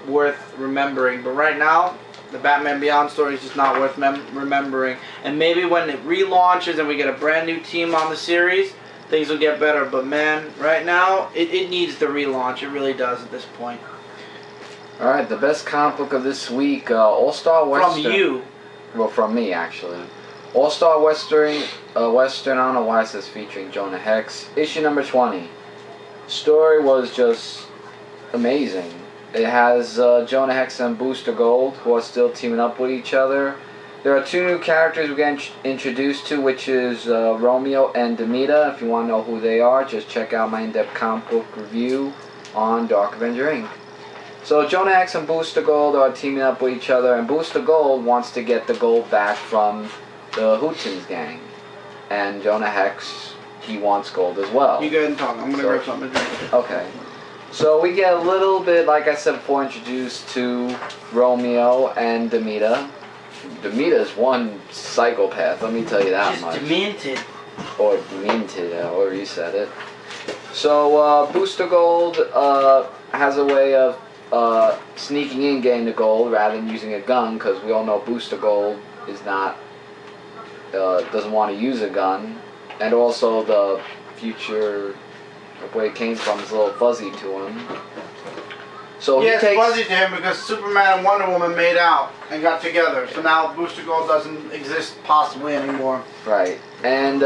worth remembering. But right now, the Batman Beyond story is just not worth remembering. And maybe when it relaunches and we get a brand new team on the series, things will get better. But man, right now, it needs the relaunch. It really does at this point. Alright, the best comic book of this week, All-Star Western. From you. Well, from me, actually. All-Star Western, I don't know why it says featuring Jonah Hex. Issue number 20. Story was just amazing. It has Jonah Hex and Booster Gold, who are still teaming up with each other. There are two new characters we get introduced to, which is Romeo and Demeter. If you want to know who they are, just check out my in-depth comic book review on Dark Avenger Inc. So Jonah Hex and Booster Gold are teaming up with each other, and Booster Gold wants to get the gold back from the Hootens gang. And Jonah Hex, he wants gold as well. You go ahead and talk. I'm going to grab something to drink. Okay. So we get a little bit, like I said before, introduced to Romeo and Demeter. Demeter's one psychopath, let me tell you that much. Just demented. Or demented, however you said it. So Booster Gold has a way of sneaking in getting the gold rather than using a gun, because we all know Booster Gold is not doesn't want to use a gun, and also the future where it came from is a little fuzzy to him. So yeah, he takes, it's fuzzy to him because Superman and Wonder Woman made out and got together, so now Booster Gold doesn't exist possibly anymore. Right, and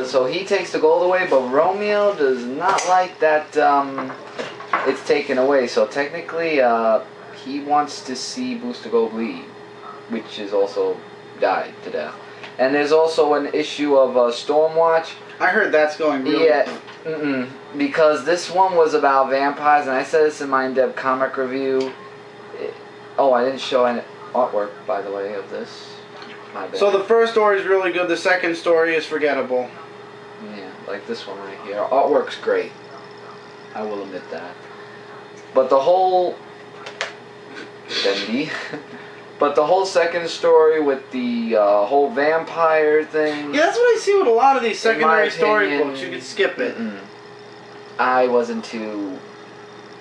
so he takes the gold away, but Romeo does not like that it's taken away. So technically, he wants to see Booster Gold bleed, which is also died to death. And there's also an issue of Stormwatch. I heard that's going really well. Because this one was about vampires, and I said this in my in-depth comic review. I didn't show any artwork, by the way, of this. My bad. So the first story is really good, the second story is forgettable. Yeah, like this one right here. Artwork's great. I will admit that. But the whole... Bendy. But the whole second story with the whole vampire thing... Yeah, that's what I see with a lot of these secondary storybooks. You can skip it. I wasn't too...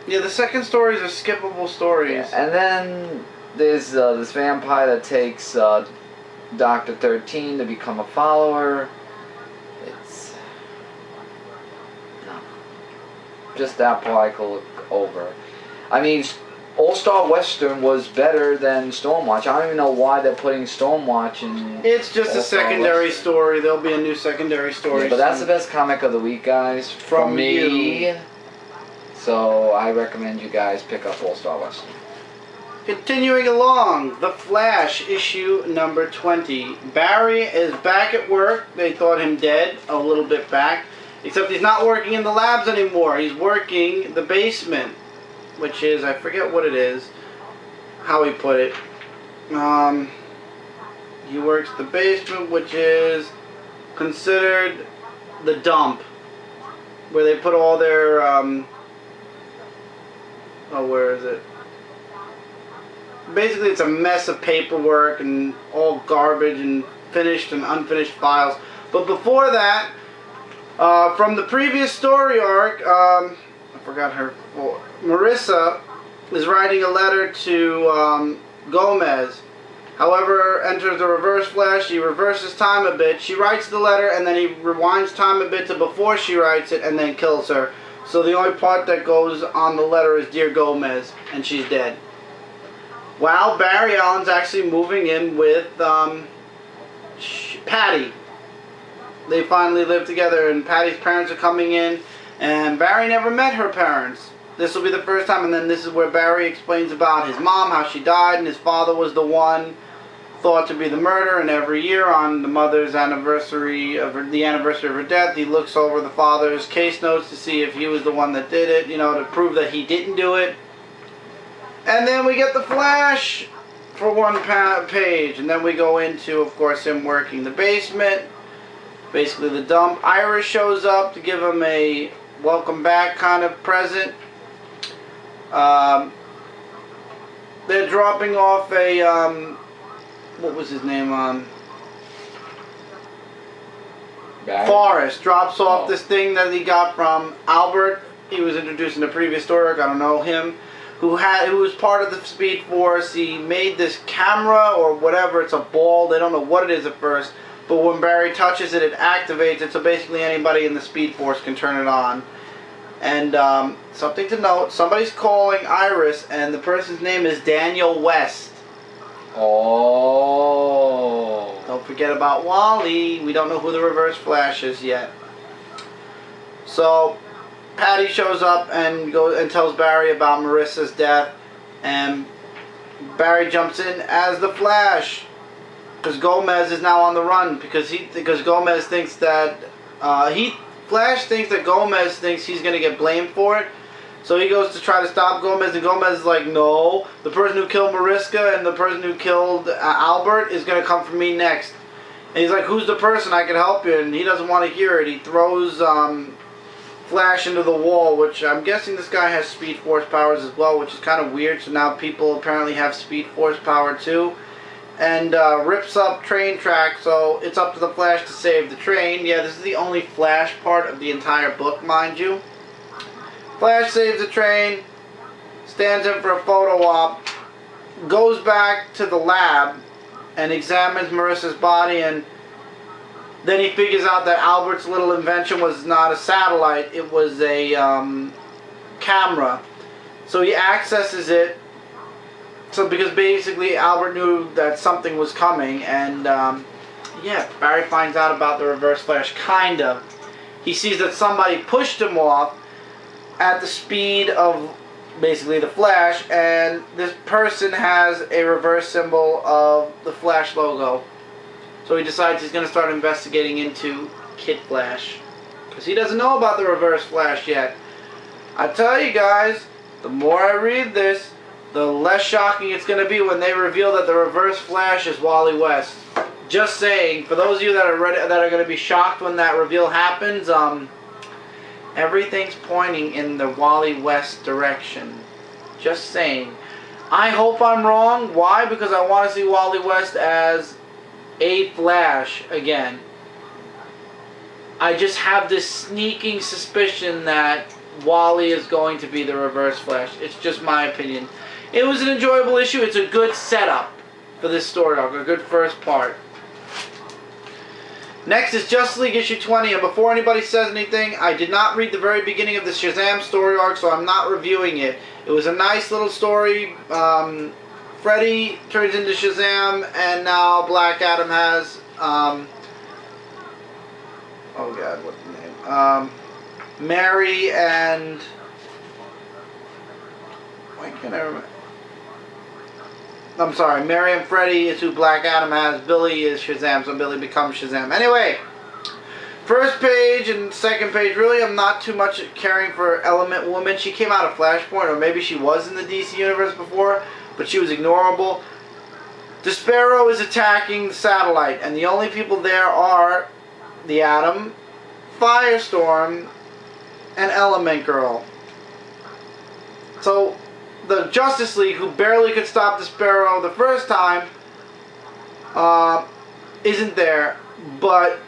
Yeah, the second stories are skippable stories. Yeah, and then there's this vampire that takes Dr. 13 to become a follower. It's... No. Just that part I could look over. I mean... All-Star Western was better than Stormwatch. I don't even know why they're putting Stormwatch in... It's just a secondary story. There'll be a new secondary story. Yeah, but that's the best comic of the week, guys. From me. So I recommend you guys pick up All-Star Western. Continuing along, The Flash, issue number 20. Barry is back at work. They thought him dead a little bit back. Except he's not working in the labs anymore. He's working the basement. Which is, I forget what it is. How he put it. He works the basement, which is considered the dump. Where they put all their, where is it? Basically, it's a mess of paperwork and all garbage and finished and unfinished files. But before that, from the previous story arc, I forgot her. Marissa is writing a letter to Gomez. However, enters the Reverse Flash. He reverses time a bit. She writes the letter and then he rewinds time a bit to before she writes it and then kills her. So the only part that goes on the letter is Dear Gomez, and she's dead. While Barry Allen's actually moving in with Patty. They finally live together, and Patty's parents are coming in, and Barry never met her parents. This will be the first time, and then this is where Barry explains about his mom, how she died, and his father was the one thought to be the murderer, and every year on the mother's anniversary of her death, he looks over the father's case notes to see if he was the one that did it, you know, to prove that he didn't do it. And then we get the Flash for one page, and then we go into, of course, him working the basement, basically the dump. Iris shows up to give him a welcome back kind of present. They're dropping off a, what was his name? Forrest drops off this thing that he got from Albert. He was introduced in the previous story, I don't know him. Who was part of the Speed Force. He made this camera or whatever. It's a ball. They don't know what it is at first. But when Barry touches it, it activates it. So basically anybody in the Speed Force can turn it on. And something to note. Somebody's calling Iris. And the person's name is Daniel West. Oh. Don't forget about Wally. We don't know who the Reverse Flash is yet. So Patty shows up and goes and tells Barry about Marissa's death, and Barry jumps in as the Flash because Gomez is now on the run because Gomez thinks that Flash thinks that Gomez thinks he's gonna get blamed for it, so he goes to try to stop Gomez, and Gomez is like, no, the person who killed Mariska and the person who killed Albert is gonna come for me next, and he's like, who's the person? I can help you, and he doesn't want to hear it. He throws Flash into the wall, which I'm guessing this guy has Speed Force powers as well, which is kind of weird. So now people apparently have Speed Force power too, and rips up train track. So it's up to the Flash to save the train. Yeah, this is the only Flash part of the entire book, mind you. Flash saves the train, stands in for a photo op, goes back to the lab and examines Marissa's body, and then he figures out that Albert's little invention was not a satellite, it was a camera. So he accesses it. So because basically Albert knew that something was coming, and yeah, Barry finds out about the Reverse Flash, kind of. He sees that somebody pushed him off at the speed of basically the Flash, and this person has a reverse symbol of the Flash logo. So he decides he's going to start investigating into Kid Flash, because he doesn't know about the Reverse Flash yet. I tell you guys, the more I read this, the less shocking it's going to be when they reveal that the Reverse Flash is Wally West. Just saying, for those of you that are going to be shocked when that reveal happens, everything's pointing in the Wally West direction. Just saying. I hope I'm wrong. Why? Because I want to see Wally West as a Flash again. I just have this sneaking suspicion that Wally is going to be the Reverse Flash. It's just my opinion. It was an enjoyable issue. It's a good setup for this story arc. A good first part. Next is Justice League issue 20, and before anybody says anything, I did not read the very beginning of the Shazam story arc, so I'm not reviewing it. It was a nice little story. Freddy turns into Shazam, and now Black Adam has, oh god, what's the name? Mary and, why can't I remember? I'm sorry, Mary and Freddy is who Black Adam has. Billy is Shazam, so Billy becomes Shazam. Anyway, first page and second page, really I'm not too much caring for Element Woman. She came out of Flashpoint, or maybe she was in the DC Universe before, but she was ignorable. Despero is attacking the satellite, and the only people there are the Atom, Firestorm, and Element Girl. So, the Justice League, who barely could stop Despero the first time, isn't there, but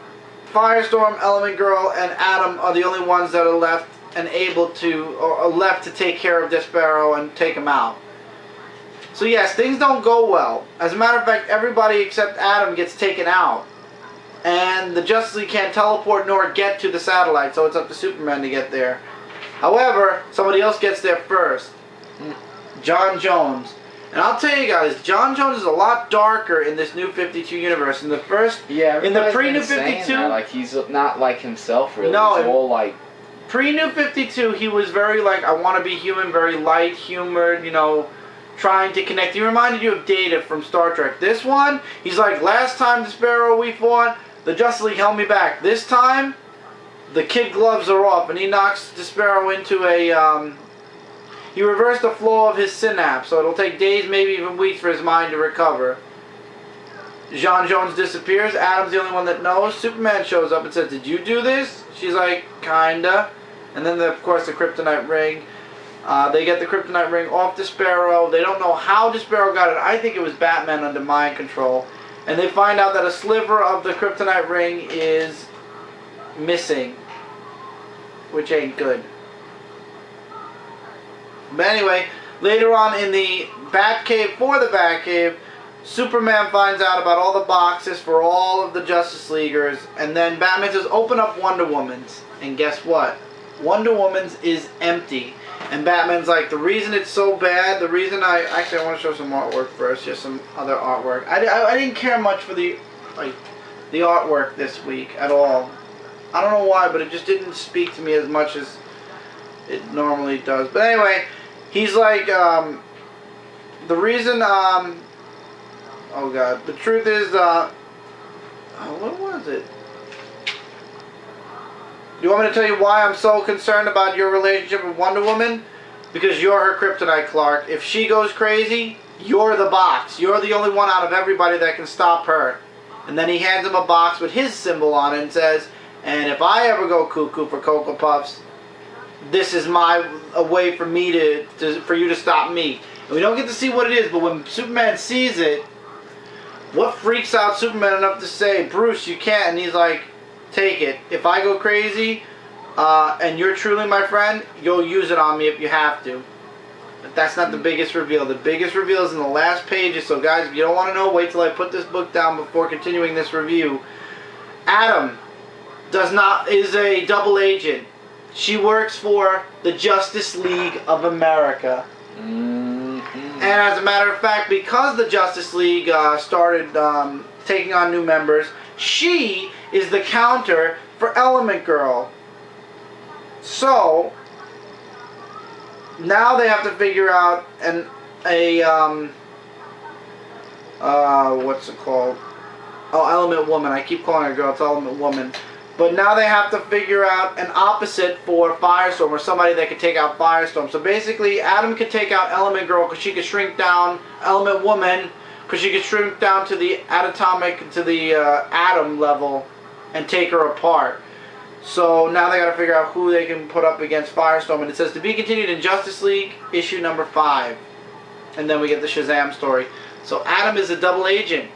Firestorm, Element Girl, and Atom are the only ones that are left and able to, or are left to take care of Despero and take him out. So yes, things don't go well. As a matter of fact, everybody except Atom gets taken out. And the Justice League can't teleport nor get to the satellite, so it's up to Superman to get there. However, somebody else gets there first. John Jones. And I'll tell you guys, John Jones is a lot darker in this New 52 universe. In the first, in the pre-New 52, like he's not like himself really. No, he's all like pre-New 52, he was very like, I want to be human, very light humored, you know, trying to connect. He reminded you of Data from Star Trek. This one, he's like, last time Despero we fought, the Justice League held me back. This time, the kid gloves are off, and he knocks Despero into a, he reversed the flow of his synapse, so it'll take days, maybe even weeks for his mind to recover. John Jones disappears. Adam's the only one that knows. Superman shows up and says, did you do this? She's like, kinda. And then, of course, the Kryptonite ring. They get the Kryptonite ring off Despero. They don't know how Despero got it. I think it was Batman under mind control. And they find out that a sliver of the Kryptonite ring is missing, which ain't good. But anyway, later on in the Batcave, for the Batcave, Superman finds out about all the boxes for all of the Justice Leaguers, and then Batman says, open up Wonder Woman's. And guess what? Wonder Woman's is empty. And Batman's like, the reason it's so bad, the reason actually I want to show some artwork first, just some other artwork. I didn't care much for the artwork this week at all. I don't know why, but it just didn't speak to me as much as it normally does. But anyway, he's like, the reason, oh god, the truth is, what was it? You want me to tell you why I'm so concerned about your relationship with Wonder Woman? Because you're her kryptonite, Clark. If she goes crazy, you're the box. You're the only one out of everybody that can stop her. And then he hands him a box with his symbol on it and says, and if I ever go cuckoo for Cocoa Puffs, this is a way for me for you to stop me. And we don't get to see what it is, but when Superman sees it, what freaks out Superman enough to say, Bruce, you can't? And he's like, take it. If I go crazy, and you're truly my friend, you'll use it on me if you have to. But that's not the biggest reveal. The biggest reveal is in the last pages. So guys, if you don't want to know, wait till I put this book down before continuing this review. Atom is a double agent. She works for the Justice League of America. And as a matter of fact, because the Justice League started taking on new members, she is the counter for Element Girl. So now they have to figure out what's it called? Oh, Element Woman. I keep calling her girl. It's Element Woman. But now they have to figure out an opposite for Firestorm, or somebody that could take out Firestorm. So basically, Atom could take out Element Girl because she could shrink down Element Woman, because she could shrink down to the atom level and take her apart. So now they got to figure out who they can put up against Firestorm. And it says to be continued in Justice League issue number 5. And then we get the Shazam story. So Atom is a double agent.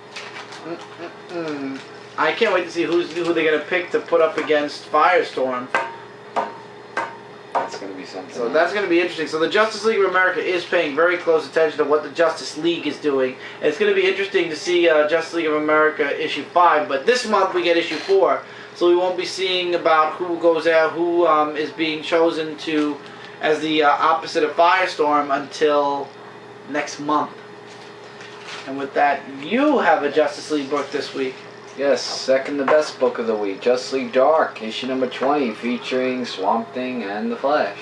I can't wait to see who they're going to pick to put up against Firestorm. That's going to be something. So that's going to be interesting. So the Justice League of America is paying very close attention to what the Justice League is doing. And it's going to be interesting to see Justice League of America issue 5. But this month we get issue 4. So we won't be seeing about who goes out, who is being chosen to as the opposite of Firestorm until next month. And with that, you have a Justice League book this week. Yes, second the best book of the week, Justice League Dark, issue number 20, featuring Swamp Thing and the Flash,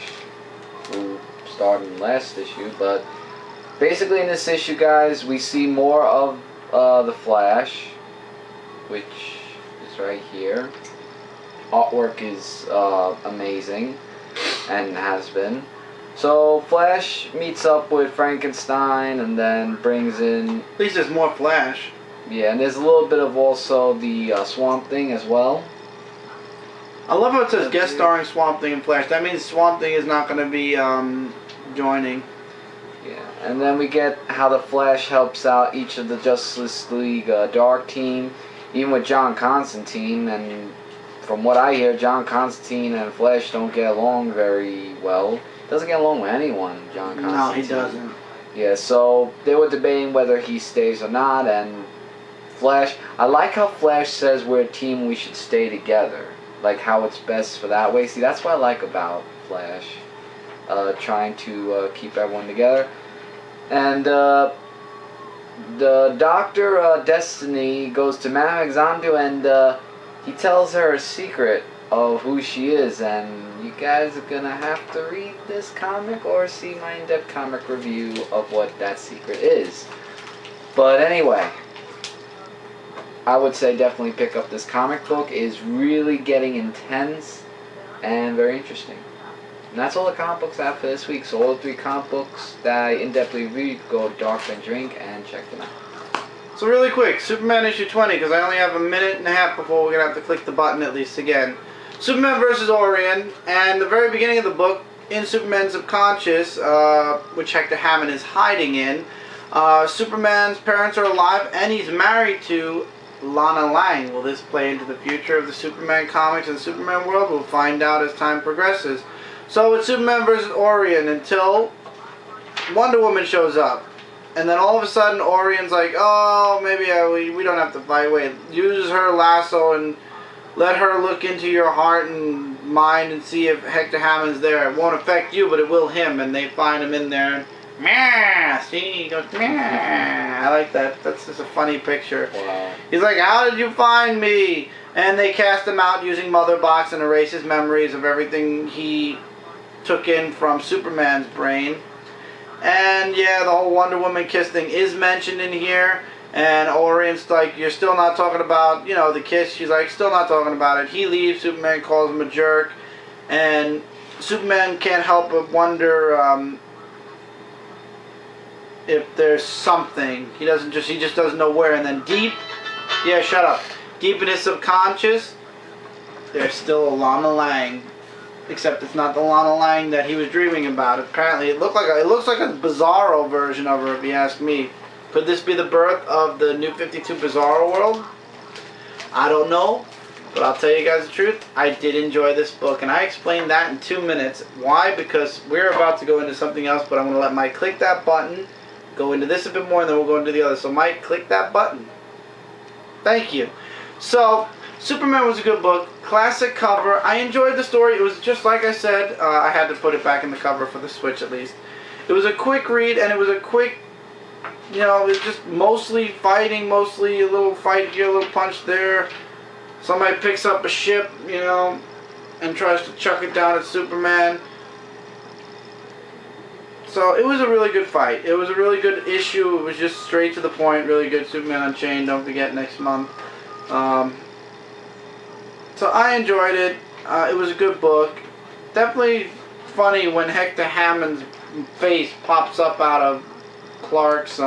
who starred in the last issue, but Basically, in this issue, guys, we see more of the Flash, which is right here. Artwork is amazing, and has been. So Flash meets up with Frankenstein, and then brings in. At least there's more Flash. Yeah, and there's a little bit of also the Swamp Thing as well. I love how it says guest starring Swamp Thing and Flash. That means Swamp Thing is not going to be joining. Yeah, and then we get how the Flash helps out each of the Justice League Dark team, even with John Constantine. And from what I hear, John Constantine and Flash don't get along very well. Doesn't get along with anyone, John Constantine. No, he doesn't. Yeah, so they were debating whether he stays or not, and Flash, I like how Flash says we're a team, we should stay together. Like how it's best for that way. See, that's what I like about Flash. Trying to keep everyone together. And the Doctor Destiny goes to Madame Xanadu, and he tells her a secret of who she is. And you guys are gonna have to read this comic or see my in-depth comic review of what that secret is. But anyway, I would say definitely pick up this comic book. It is really getting intense and very interesting. And that's all the comic books I have for this week. So all the 3 comic books that I in-depthly read, go to Dark Avenger Comic and check them out. So really quick, Superman issue 20, because I only have a minute and a half before we're going to have to click the button at least again. Superman vs. Orion, and the very beginning of the book, in Superman's subconscious, which Hector Hammond is hiding in, Superman's parents are alive and he's married to Lana Lang. Will this play into the future of the Superman comics and the Superman world? We'll find out as time progresses. So it's Superman vs. Orion until Wonder Woman shows up. And then all of a sudden Orion's like, oh, maybe we don't have to fight. Wait, use her lasso and let her look into your heart and mind and see if Hector Hammond's there. It won't affect you, but it will him. And they find him in there. And meh, see, he goes, meh. I like that. That's just a funny picture. Wow. He's like, how did you find me? And they cast him out using Mother Box and erase his memories of everything he took in from Superman's brain. And yeah, the whole Wonder Woman kiss thing is mentioned in here. And Orion's like, you're still not talking about, you know, the kiss. She's like, still not talking about it. He leaves. Superman calls him a jerk. And Superman can't help but wonder if there's something. He just doesn't know where. And then deep in his subconscious, there's still a Lana Lang. Except it's not the Lana Lang that he was dreaming about. Apparently, it looks like a Bizarro version of her, if you ask me. Could this be the birth of the New 52 Bizarro world? I don't know, but I'll tell you guys the truth. I did enjoy this book, and I explained that in 2 minutes. Why? Because we're about to go into something else, but I'm going to let Mike click that button, go into this a bit more, and then we'll go into the other. So, Mike, click that button. Thank you. So, Superman was a good book. Classic cover. I enjoyed the story. It was just like I said. I had to put it back in the cover for the Switch at least. It was a quick read, and it was a quick, you know, it was just mostly fighting, mostly a little fight here, a little punch there. Somebody picks up a ship, you know, and tries to chuck it down at Superman. So it was a really good fight. It was a really good issue. It was just straight to the point, really good. Superman Unchained, don't forget, next month. So I enjoyed it. It was a good book. Definitely funny when Hector Hammond's face pops up out of Clark's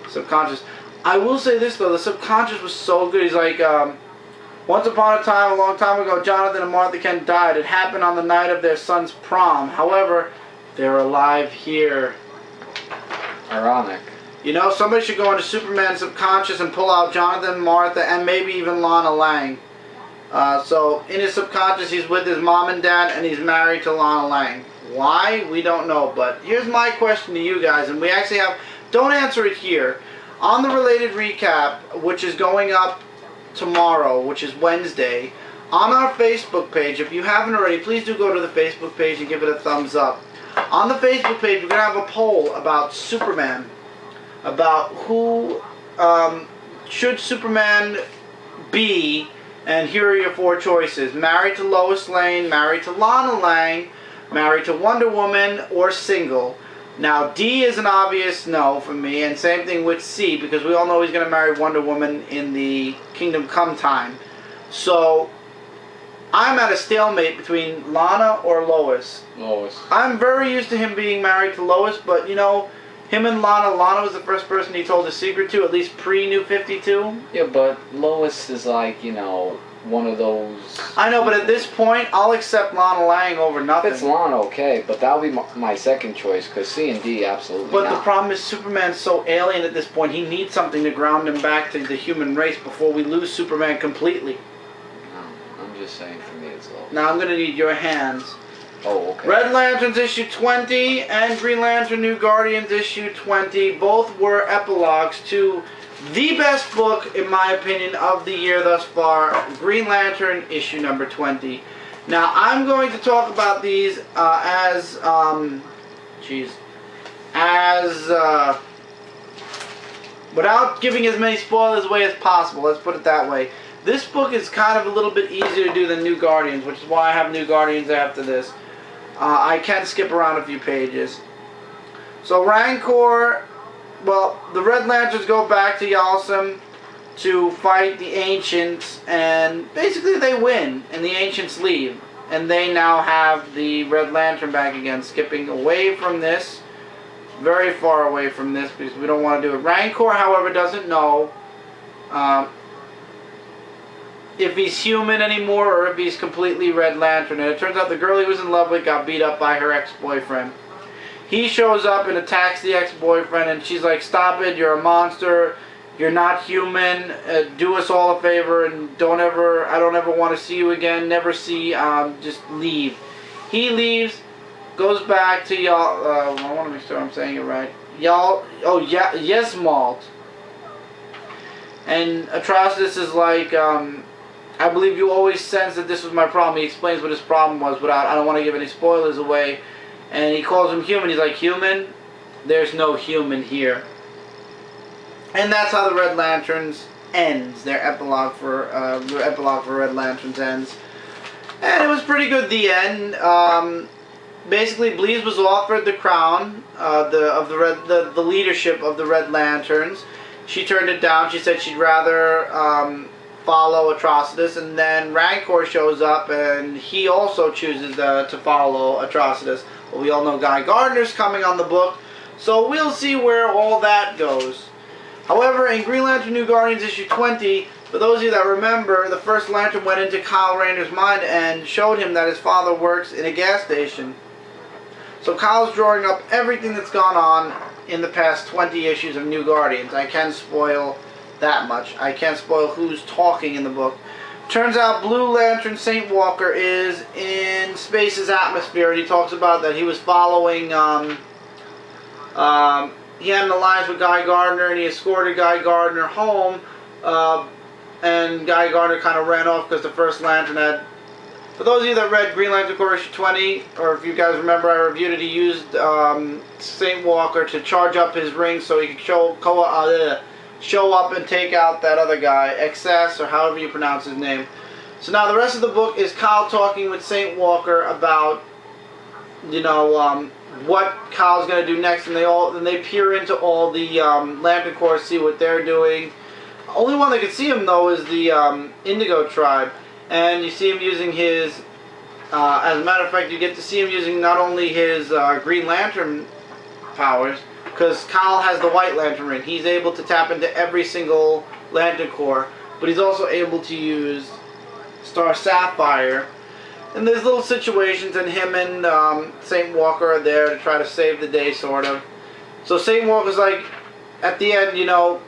subconscious. I will say this though, the subconscious was so good. He's like, once upon a time, a long time ago, Jonathan and Martha Kent died. It happened on the night of their son's prom. However, they're alive here. Ironic. You know, somebody should go into Superman's subconscious and pull out Jonathan, Martha, and maybe even Lana Lang. So, in his subconscious, he's with his mom and dad, and he's married to Lana Lang. Why? We don't know. But here's my question to you guys, and we actually have... Don't answer it here. On the related recap, which is going up tomorrow, which is Wednesday, on our Facebook page, if you haven't already, please do go to the Facebook page and give it a thumbs up. On the Facebook page, we're going to have a poll about Superman. About who should Superman be, and here are your 4 choices. Married to Lois Lane, married to Lana Lang, married to Wonder Woman, or single. Now, D is an obvious no for me, and same thing with C, because we all know he's going to marry Wonder Woman in the Kingdom Come time. So, I'm at a stalemate between Lana or Lois. Lois. I'm very used to him being married to Lois, but, you know, him and Lana was the first person he told his secret to, at least pre-New 52. Yeah, but Lois is like, you know, one of those... I know, but at this point, I'll accept Lana Lang over nothing. If it's Lana, okay, but that would be my second choice, because C and D, absolutely But not. the problem is Superman's so alien at this point, he needs something to ground him back to the human race before we lose Superman completely. No, I'm just saying, for me, it's Lois. Now I'm going to need your hands. Oh, okay. Red Lanterns issue 20 and Green Lantern New Guardians issue 20 both were epilogues to the best book, in my opinion, of the year thus far, Green Lantern issue number 20. Now, I'm going to talk about these without giving as many spoilers away as possible, let's put it that way. This book is kind of a little bit easier to do than New Guardians, which is why I have New Guardians after this. I can skip around a few pages. So Rancor, well, the Red Lanterns go back to Yalsum to fight the Ancients, and basically they win, and the Ancients leave. And they now have the Red Lantern back again, skipping away from this, very far away from this, because we don't want to do it. Rancor, however, doesn't know if he's human anymore or if he's completely Red Lantern. And it turns out the girl he was in love with got beat up by her ex-boyfriend. He shows up and attacks the ex-boyfriend, and she's like, "Stop it, you're a monster, you're not human, do us all a favor, and I don't ever want to see you again, never see, just leave." He leaves, goes back to y'all, I want to make sure I'm saying it right, Yesmalt. And Atrocitus is like, "I believe you always sensed that this was my problem." He explains what his problem was, but I don't want to give any spoilers away. And he calls him human. He's like, "Human? There's no human here." And that's how the Red Lanterns ends. Their epilogue for Red Lanterns ends. And it was pretty good, the end. Basically, Bleez was offered the crown the leadership of the Red Lanterns. She turned it down. She said she'd rather follow Atrocitus, and then Rancor shows up, and he also chooses to follow Atrocitus. Well, we all know Guy Gardner's coming on the book, so we'll see where all that goes. However, in Green Lantern New Guardians issue 20, for those of you that remember, the first Lantern went into Kyle Rayner's mind and showed him that his father works in a gas station. So Kyle's drawing up everything that's gone on in the past 20 issues of New Guardians. I can spoil that much. I can't spoil who's talking in the book. Turns out Blue Lantern Saint Walker is in Space's atmosphere, and he talks about that he was following, he had an alliance with Guy Gardner, and he escorted Guy Gardner home, and Guy Gardner kind of ran off because the first Lantern had... For those of you that read Green Lantern Corps issue 20, or if you guys remember, I reviewed it, he used Saint Walker to charge up his ring so he could show up and take out that other guy, Excess, or however you pronounce his name. So now the rest of the book is Kyle talking with Saint Walker about, you know, what Kyle's going to do next, and they peer into all the Lantern Corps, see what they're doing. Only one that can see him, though, is the Indigo Tribe. And you see him using his, as a matter of fact, you get to see him using not only his Green Lantern powers, because Kyle has the White Lantern ring. He's able to tap into every single Lantern Corps, but he's also able to use Star Sapphire. And there's little situations, and him and Saint Walker are there to try to save the day, sort of. So Saint Walker's like, at the end, you know,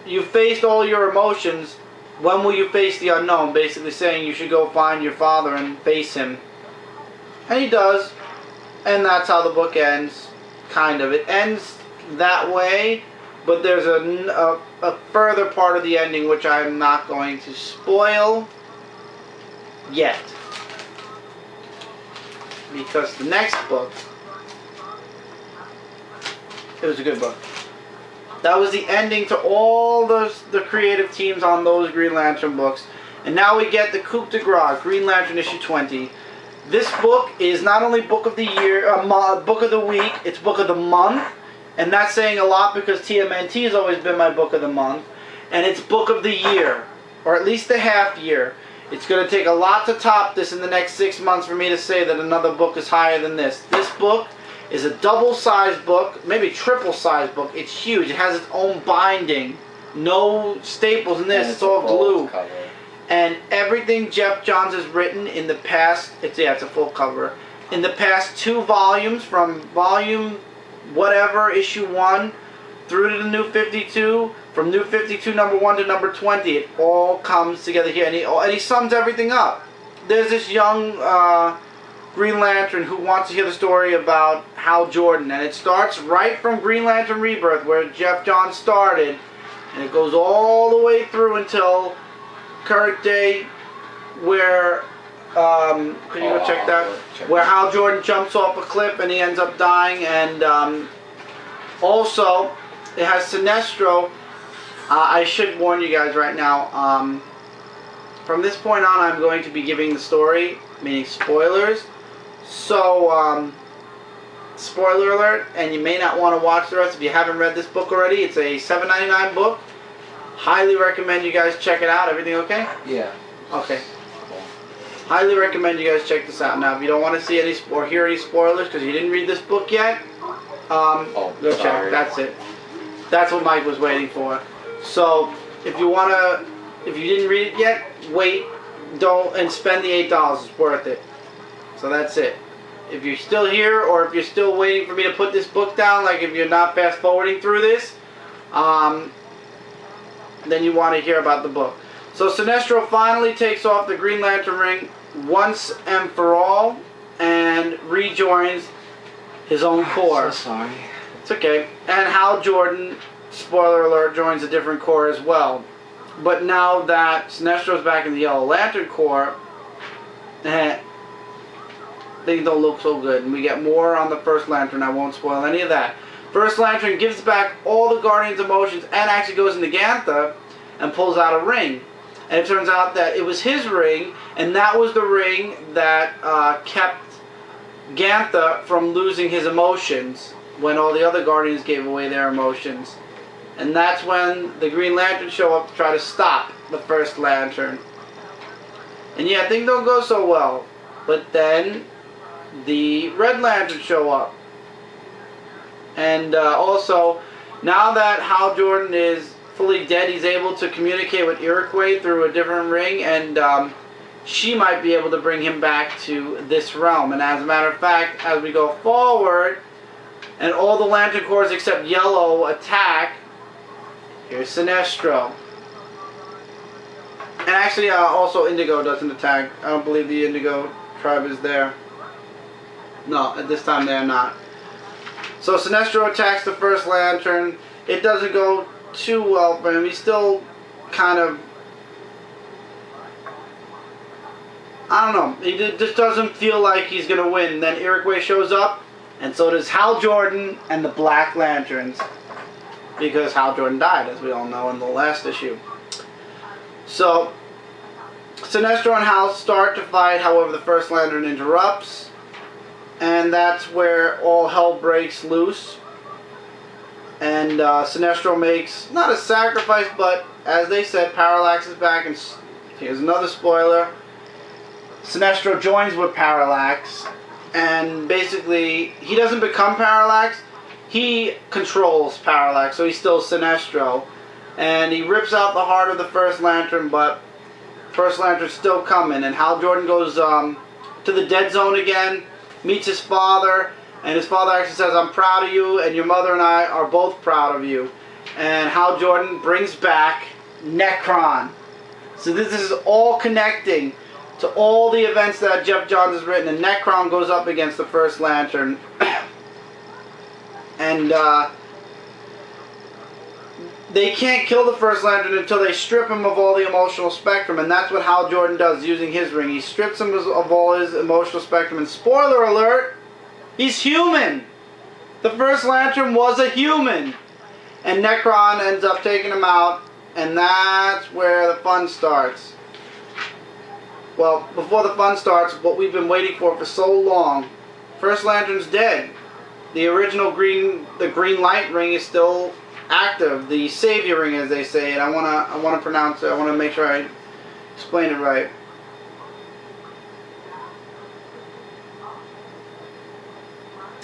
you faced all your emotions. When will you face the unknown? Basically saying you should go find your father and face him. And he does. And that's how the book ends. Kind of. It ends that way, but there's a further part of the ending which I'm not going to spoil yet. Because the next book, it was a good book. That was the ending to all the creative teams on those Green Lantern books. And now we get the coup de grace, Green Lantern issue 20. This book is not only book of the year, book of the week, it's book of the month. And that's saying a lot because TMNT has always been my book of the month. And it's book of the year, or at least the half year. It's going to take a lot to top this in the next 6 months for me to say that another book is higher than this. This book is a double-sized book, maybe triple-sized book. It's huge. It has its own binding. No staples in this. It's all glue. Cover. And everything Jeff Johns has written in the past, it's a full cover. In the past 2 volumes, from volume whatever, issue 1, through to the New 52, from New 52 number 1 to number 20, it all comes together here. And he sums everything up. There's this young Green Lantern who wants to hear the story about Hal Jordan. And it starts right from Green Lantern Rebirth, where Jeff Johns started. And it goes all the way through until current day, where can you go check that? Where Hal Jordan jumps off a cliff and he ends up dying. And also it has Sinestro. I should warn you guys right now, from this point on I'm going to be giving the story, meaning spoilers. So spoiler alert, and you may not want to watch the rest if you haven't read this book already. It's a $7.99 book. Highly recommend you guys check it out. Everything okay? Yeah. Okay. Highly recommend you guys check this out. Now, if you don't want to see any or hear any spoilers because you didn't read this book yet, go check. That's it. That's what Mike was waiting for. So, if you didn't read it yet, wait, and spend the $8. It's worth it. So that's it. If you're still here, or if you're still waiting for me to put this book down, like if you're not fast forwarding through this, then you want to hear about the book. So Sinestro finally takes off the Green Lantern ring once and for all, and rejoins his own corps. So sorry. It's okay. And Hal Jordan, spoiler alert, joins a different corps as well. But now that Sinestro's back in the Yellow Lantern Corps, things don't look so good. And we get more on the First Lantern. I won't spoil any of that. First Lantern gives back all the Guardians' emotions and actually goes into Gantha and pulls out a ring. And it turns out that it was his ring, and that was the ring that kept Gantha from losing his emotions when all the other Guardians gave away their emotions. And that's when the Green Lantern show up to try to stop the First Lantern. And yeah, things don't go so well. But then the Red Lantern show up. And also, now that Hal Jordan is fully dead, he's able to communicate with Iroquois through a different ring, and she might be able to bring him back to this realm. And as a matter of fact, as we go forward, and all the Lantern Corps except Yellow attack, here's Sinestro. And actually, also Indigo doesn't attack. I don't believe the Indigo tribe is there. No, at this time they're not. So Sinestro attacks the First Lantern. It doesn't go too well for him. He's still kind of, I don't know. He just doesn't feel like he's going to win. Then Iroquois shows up, and so does Hal Jordan and the Black Lanterns. Because Hal Jordan died, as we all know, in the last issue. So, Sinestro and Hal start to fight, however the First Lantern interrupts. And that's where all hell breaks loose. And Sinestro makes, not a sacrifice, but as they said, Parallax is back. And here's another spoiler. Sinestro joins with Parallax. And basically, he doesn't become Parallax. He controls Parallax, so he's still Sinestro. And he rips out the heart of the First Lantern, but First Lantern's still coming. And Hal Jordan goes to the Dead Zone again, meets his father, and his father actually says, "I'm proud of you, and your mother and I are both proud of you." And Hal Jordan brings back Necron. So this is all connecting to all the events that Jeff Johns has written, and Necron goes up against the First Lantern. And they can't kill the First Lantern until they strip him of all the emotional spectrum, and that's what Hal Jordan does using his ring. He strips him of all his emotional spectrum, and spoiler alert, he's human! The First Lantern was a human! And Necron ends up taking him out, and that's where the fun starts. well, before the fun starts, what we've been waiting for so long. First Lantern's dead. The original green light ring is still active. The savior ring, as they say, and I wanna pronounce it. I wanna make sure I explain it right.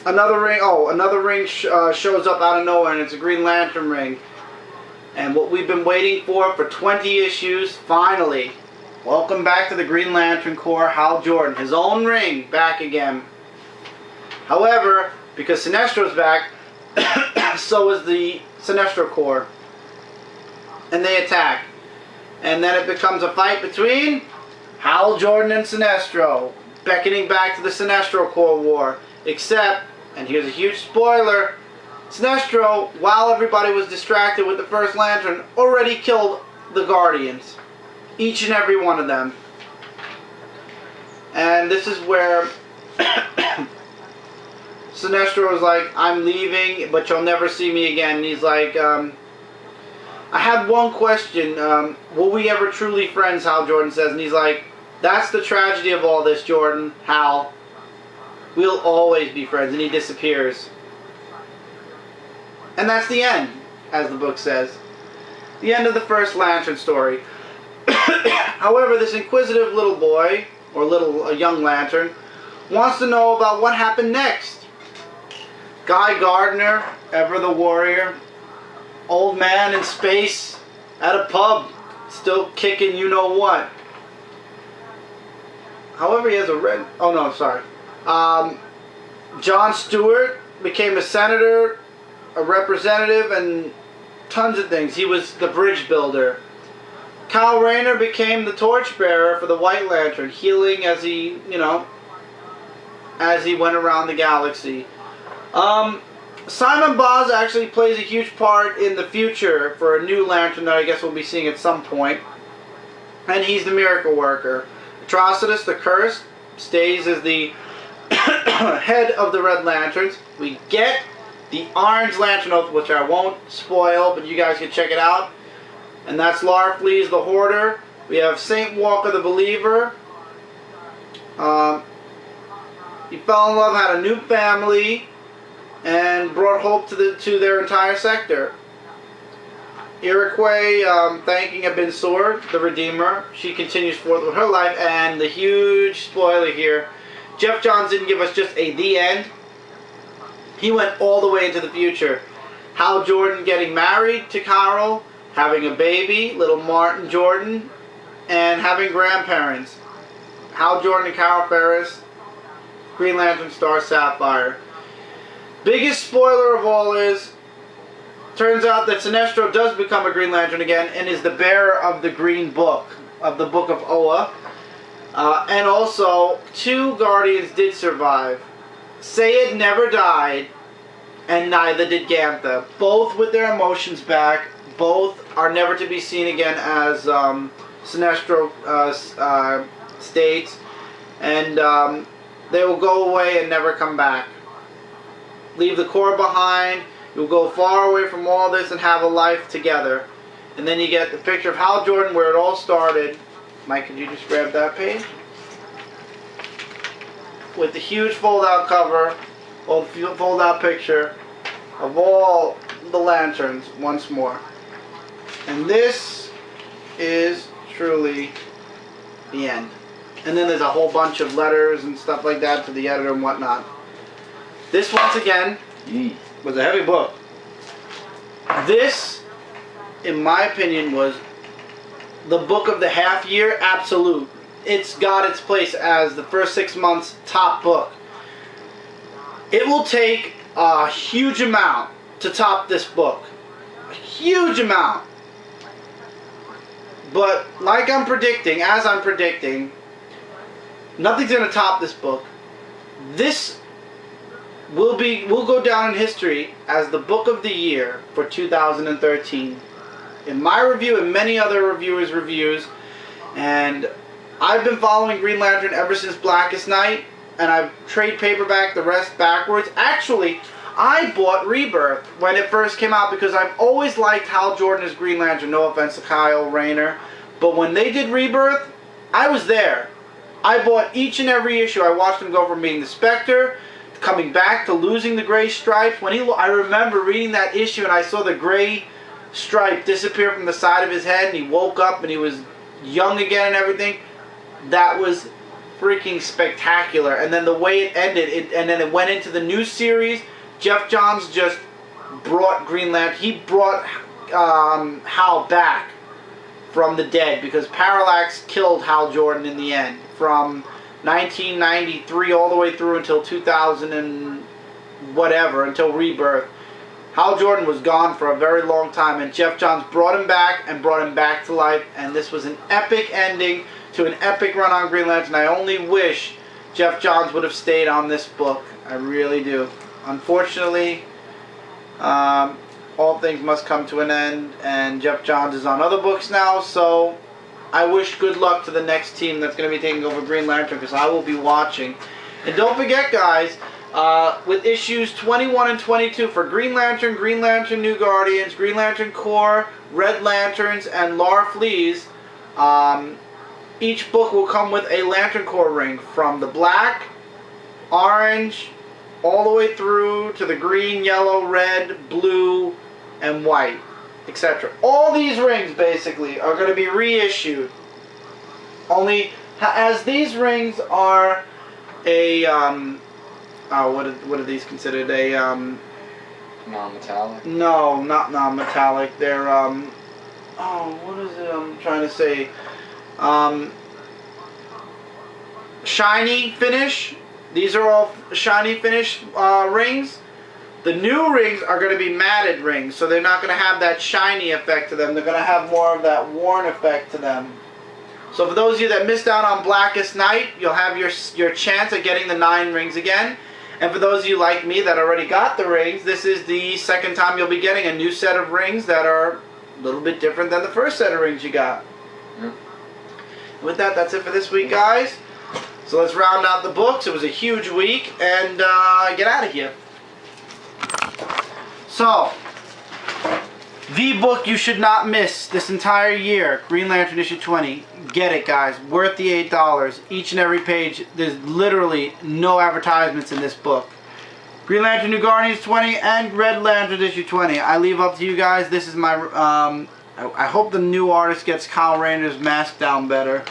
Another ring shows up out of nowhere, and it's a Green Lantern ring. And what we've been waiting for 20 issues, finally. Welcome back to the Green Lantern Corps, Hal Jordan. His own ring, back again. However, because Sinestro's back, so is the Sinestro Corps. And they attack. And then it becomes a fight between Hal Jordan and Sinestro, beckoning back to the Sinestro Corps War. Except, and here's a huge spoiler, Sinestro, while everybody was distracted with the First Lantern, already killed the Guardians. Each and every one of them. And this is where Sinestro is like, I'm leaving, but you'll never see me again. And he's like, I had one question. Will we ever truly friends, Hal Jordan says. And he's like, that's the tragedy of all this, Jordan, Hal. We'll always be friends. And he disappears. And that's the end, as the book says. The end of the First Lantern story. However, this inquisitive little boy, or a young lantern, wants to know about what happened next. Guy Gardner, ever the warrior, old man in space, at a pub, still kicking you know what. However, he has a red... Oh no, sorry. John Stewart became a senator, a representative, and tons of things. He was the bridge builder. Kyle Rayner became the torchbearer for the White Lantern, healing as he, as he went around the galaxy. Simon Baz actually plays a huge part in the future for a new Lantern that I guess we'll be seeing at some point. And he's the Miracle Worker. Atrocitus the Cursed stays as the head of the Red Lanterns. We get the Orange Lantern Oath, which I won't spoil, but you guys can check it out. And that's Larfleeze the Hoarder. We have Saint Walker the Believer. He fell in love, had a new family, and brought hope to their entire sector. Iroquois, thanking Abin Sur, the Redeemer. She continues forth with her life, and the huge spoiler here, Jeff Johns didn't give us just the end. He went all the way into the future. Hal Jordan getting married to Carol, having a baby, little Martin Jordan, and having grandparents. Hal Jordan and Carol Ferris, Green Lantern Star Sapphire. Biggest spoiler of all is, turns out that Sinestro does become a Green Lantern again and is the bearer of the Green Book, of the Book of Oa. And also, 2 Guardians did survive. Sayid never died, and neither did Gantha. Both with their emotions back. Both are never to be seen again, as Sinestro states. And they will go away and never come back. Leave the Corps behind. You'll go far away from all this and have a life together. And then you get the picture of Hal Jordan where it all started. Mike, could you just grab that page? With the huge fold-out cover, or fold-out picture of all the lanterns once more. And this is truly the end. And then there's a whole bunch of letters and stuff like that to the editor and whatnot. This, once again, was a heavy book. This, in my opinion, was the book of the half year, absolute. It's got its place as the first 6 months top book. It will take a huge amount to top this book. A huge amount. But like I'm predicting, as I'm predicting, nothing's going to top this book. This will go down in history as the book of the year for 2013. In my review and many other reviewers' reviews, and I've been following Green Lantern ever since Blackest Night, and I've trade paperback the rest backwards. Actually, I bought Rebirth when it first came out because I've always liked Hal Jordan as Green Lantern, no offense to Kyle Rayner, but when they did Rebirth, I was there. I bought each and every issue. I watched him go from being the Spectre, coming back to losing the gray stripes. I remember reading that issue and I saw the gray stripe disappear from the side of his head and he woke up and he was young again and everything. That was freaking spectacular. And then the way it ended, and then it went into the new series. Jeff Johns just brought Green Lantern. He brought Hal back from the dead because Parallax killed Hal Jordan in the end. From 1993 all the way through until 2000 and whatever, until Rebirth. Hal Jordan was gone for a very long time, and Jeff Johns brought him back and brought him back to life, and this was an epic ending to an epic run on Green Lantern. I only wish Jeff Johns would have stayed on this book. I really do. Unfortunately, all things must come to an end, and Jeff Johns is on other books now, so I wish good luck to the next team that's going to be taking over Green Lantern, because I will be watching. And don't forget, guys, with issues 21 and 22 for Green Lantern New Guardians, Green Lantern Corps, Red Lanterns, and Lar Fleas, each book will come with a Lantern Corps ring from the black, orange, all the way through to the green, yellow, red, blue, and white, etc. All these rings basically are going to be reissued. Only as these rings are a what are these considered? A non-metallic? No, not non-metallic. They're what is it I'm trying to say? Shiny finish. These are all shiny finish rings. The new rings are going to be matted rings, so they're not going to have that shiny effect to them. They're going to have more of that worn effect to them. So for those of you that missed out on Blackest Night, you'll have your chance at getting the 9 rings again. And for those of you like me that already got the rings, this is the second time you'll be getting a new set of rings that are a little bit different than the first set of rings you got. Yep. With that, that's it for this week, guys. So let's round out the books. It was a huge week, and get out of here. So, the book you should not miss this entire year, Green Lantern issue 20. Get it, guys. Worth the $8. Each and every page. There's literally no advertisements in this book. Green Lantern New Guardians 20 and Red Lantern issue 20. I leave up to you guys. This is my... I hope the new artist gets Kyle Rayner's mask down better.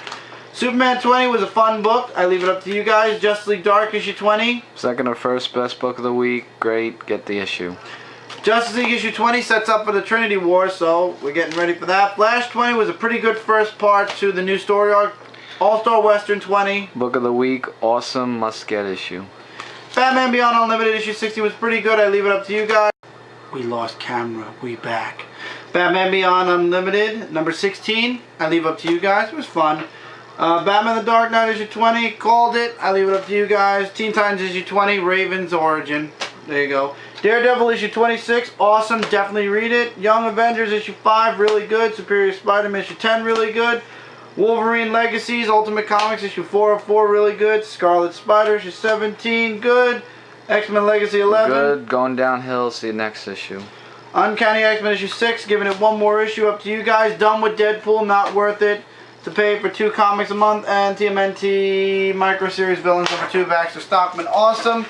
Superman 20 was a fun book. I leave it up to you guys. Justice League Dark issue 20. Second or first best book of the week. Great. Get the issue. Justice League issue 20 sets up for the Trinity War, so we're getting ready for that. Flash 20 was a pretty good first part to the new story arc. All-Star Western 20. Book of the week. Awesome. Must get issue. Batman Beyond Unlimited issue 60 was pretty good. I leave it up to you guys. We lost camera. We back. Batman Beyond Unlimited number 16. I leave up to you guys. It was fun. Batman the Dark Knight issue 20, called it. I leave it up to you guys. Teen Titans issue 20, Raven's Origin. There you go. Daredevil issue 26, awesome. Definitely read it. Young Avengers issue 5, really good. Superior Spider-Man issue 10, really good. Wolverine Legacies, Ultimate Comics issue 404, really good. Scarlet Spider issue 17, good. X-Men Legacy 11. Good. Going downhill. See you next issue. Uncanny X-Men issue 6, giving it one more issue. Up to you guys. Done with Deadpool, not worth it to pay for 2 comics a month. And TMNT Micro Series Villains number 2, Baxter Stockman, awesome.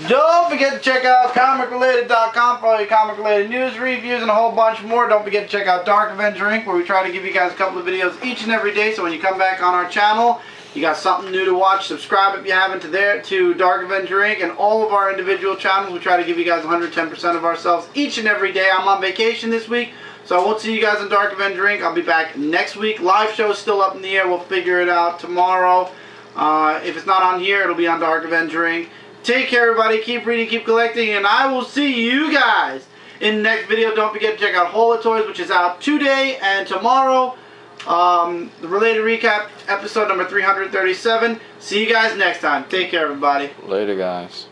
Don't forget to check out comicrelated.com for all your comic-related news, reviews, and a whole bunch more. Don't forget to check out Dark Avenger Inc., where we try to give you guys a couple of videos each and every day. So when you come back on our channel, you got something new to watch. Subscribe if you haven't to Dark Avenger Inc. and all of our individual channels. We try to give you guys 110% of ourselves each and every day. I'm on vacation this week, so I won't see you guys on Dark Avenger Inc. I'll be back next week. Live show is still up in the air. We'll figure it out tomorrow. If it's not on here, it'll be on Dark Avenger Inc. Take care, everybody. Keep reading, keep collecting, and I will see you guys in the next video. Don't forget to check out Hall of Toys, which is out today and tomorrow. The related recap, episode number 337. See you guys next time. Take care, everybody. Later, guys.